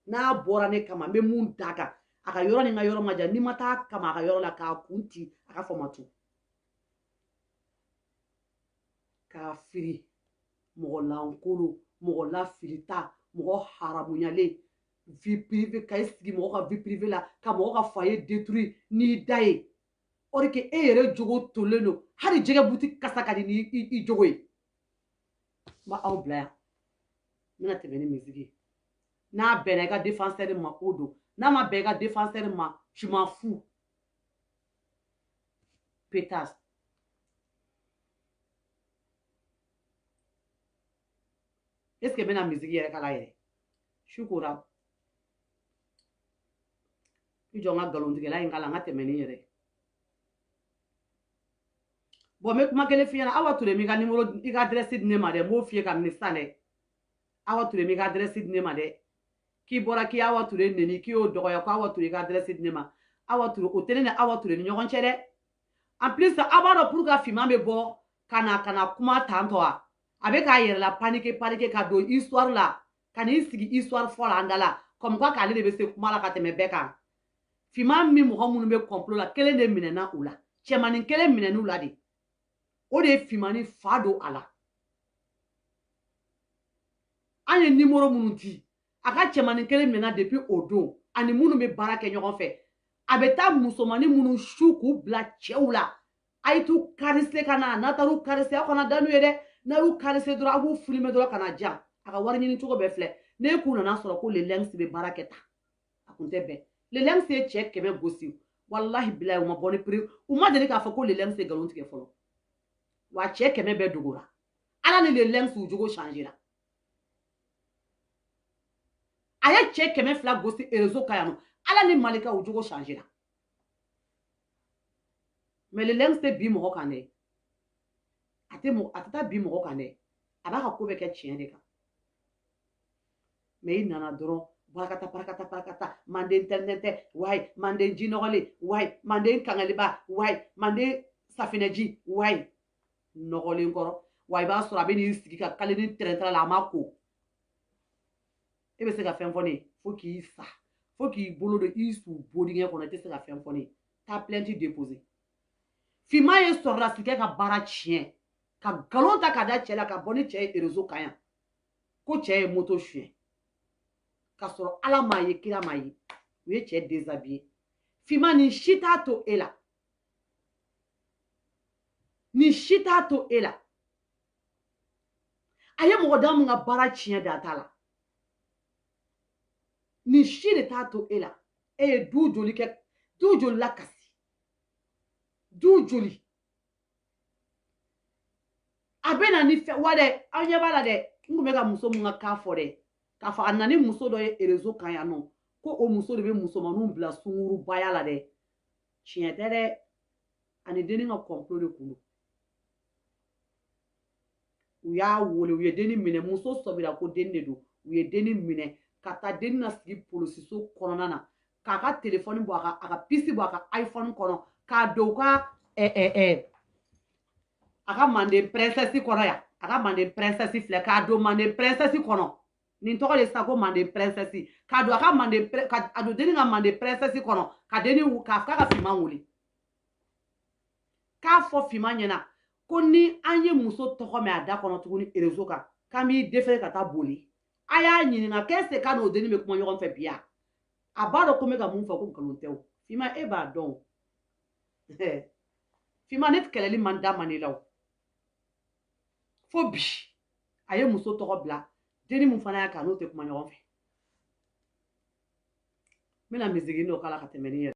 na bora ne kama be mun daga aka yoro ni nga yoro maja ni mata kama aka yoro la ka kunti aka fo matu ka firi mo la nkolo mo la filita mɔgɔ haramunyalen vie privée ka sigi mɔgɔ ka vie privée la ka mɔgɔ ka foyer détruire n'i da ye or que e yɛrɛ jogo tolen don hali jɛgɛ buti kasa ka di ni i jogo ye ma aw bila yan n bɛna tɛmɛ ni musique ye n'a bɛnna i ka défenseur ma o don n'a ma bɛn i ka défenseur ma je m'en fous pétasse est-ce que n bɛna musique yɛrɛ kala yɛrɛ su kora i jɔ n ka nkalontigɛla in kala n ka tɛmɛ ni yɛrɛ bon n bɛ kuma kelen f'i ɲɛna Awa Ture m'i ka numéro i ka adresse di ne ma dɛ n b'o f'i ye ka minɛ sisan dɛ Awa Ture m'i ka adresse di ne ma dɛ k'i bɔra k'i Awa Ture neni k'i y'o dɔgɔya ko Awa Ture i ka adresse di ne ma Awa Ture o tɛ ne ni Awa Ture ni ɲɔgɔn cɛ dɛ en plus a b'a dɔn pour que Fiman bɛ bɔ ka na kuma tantɔ a bɛ k'a yɛrɛ la paniquer ka don histoire la ka n'i sigi histoire fɔ la an da la comme quoi k'ale de bɛ se kuma la ka tɛmɛ bɛɛ kan Fiman min mɔgɔ minnu bɛ complot la kelen de minɛna u la cɛmanin kelen minɛn'u la de o de ye Fimani fa don a la an ye numéro minnu di a ka cɛmanin kelen minɛna depuis o don ani minnu bɛ baara kɛ ɲɔgɔn fɛ a bɛ taa musomanin minnu su k'u bila cɛw la a ye t'u karise ka na n'a taar'u karise aw kana da n'u ye dɛ n'a y'u karise dɔrɔn a b'u filmer dɔrɔn ka na jan a ka wari ɲini cogo bɛɛ filɛ ne k'u nana sɔrɔ ko le lynx bɛ baara kɛ tan a kun tɛ bɛn le lynx ye cɛ 100 gosi wallahi bilahi u ma bɔ ni prix u ma deli k'a fɔ ko le lynx ye nkalon tigɛ fɔlɔ wa cɛ 100 bɛɛ dogora ala ni le lynx u jogo changera a ye cɛ 200 gosi réseau ka yan nɔ ala ni malika u jogo changera mais le lynx tɛ bi mɔgɔ kan dɛ a tɛ taa bi mɔgɔ kan dɛ a b'a ka ko bɛɛ kɛ tiɲɛ de kan mais i nana dɔrɔn barakata manden tɛntɛntɛ wayi manden ji nɔgɔlen wayi manden kangaliba wayi manden safinɛji wayi nɔgɔlen kɔrɔ wa i b'a sɔrɔ a bɛ n'i sigi ka kale ni tɛrɛntɛrɛ la a ma ko e bɛ se ka fɛn fɔ ne ye fo k'i sa fo k'i bolo don i su bodingɛ kɔnɔ i tɛ se ka fɛn fɔ ne ye taa plainte déposer Fiman ye sɔrɔdasi kɛ ka baara tiɲɛ ka nkalon ta ka da cɛ la ka bɔ ni cɛ ye réseau kan yan ko cɛ ye moto suyɛ ka sɔrɔ ala m'a ye kira m'a ye u ye cɛ déshabiller Fiman nin si t'a to e la nin si t'a to e la a ye mɔgɔ da mun ka baara tiɲɛ da t'a la nin si de t'a to e la e ye du joli kɛ du joli la kasi du joli a bɛ na ni fɛ wa dɛ aw ɲɛ b'a la dɛ n kun bɛ ka muso mun ka kan fɔ dɛ k'a fɔ a nana ni muso dɔ ye réseau kan yan nɔ ko o muso de bɛ musomaninw bila sungurubaya la dɛ tiɲɛ tɛ dɛ ani denni ka complot de kun don u y'a wele u ye denni minɛ muso sɔbira ko denni de don u ye denni minɛ ka taa denni na sigi polisiso kɔnɔna na k'a ka téléphone bɔ a ka pisi bɔ a ka iPhone kɔnɔ k'a don u ka a ka manden princesse kɔnɔ yan a ka manden princesse filɛ k'a don manden princesse kɔnɔ nin tɔgɔ de sa ko manden princesse k'a don a ka manden a don denni ka manden princesse kɔnɔ ka denni k'a ka Fiman wele k'a fɔ Fiman ɲɛna ko ni an ye muso tɔgɔ mɛn a da kɔnɔ tuguni réseau kan k'an b'i déféré ka taa boli a y'a ɲininka k'est-ce que k'a n'o denni bɛ kuma ɲɔgɔn fɛ bi a b'a dɔn ko n bɛ ka mun fɔ ko nkalon tɛ o Fiman e b'a dɔn o Fiman ne kɛlɛli man da man ne la o fo bi a ye muso tɔgɔ bila denni mun fana y'a kan n'o tɛ kuma ɲɔgɔn fɛ n bɛna misigi n'o k'ala ka tɛmɛ ni yɛrɛ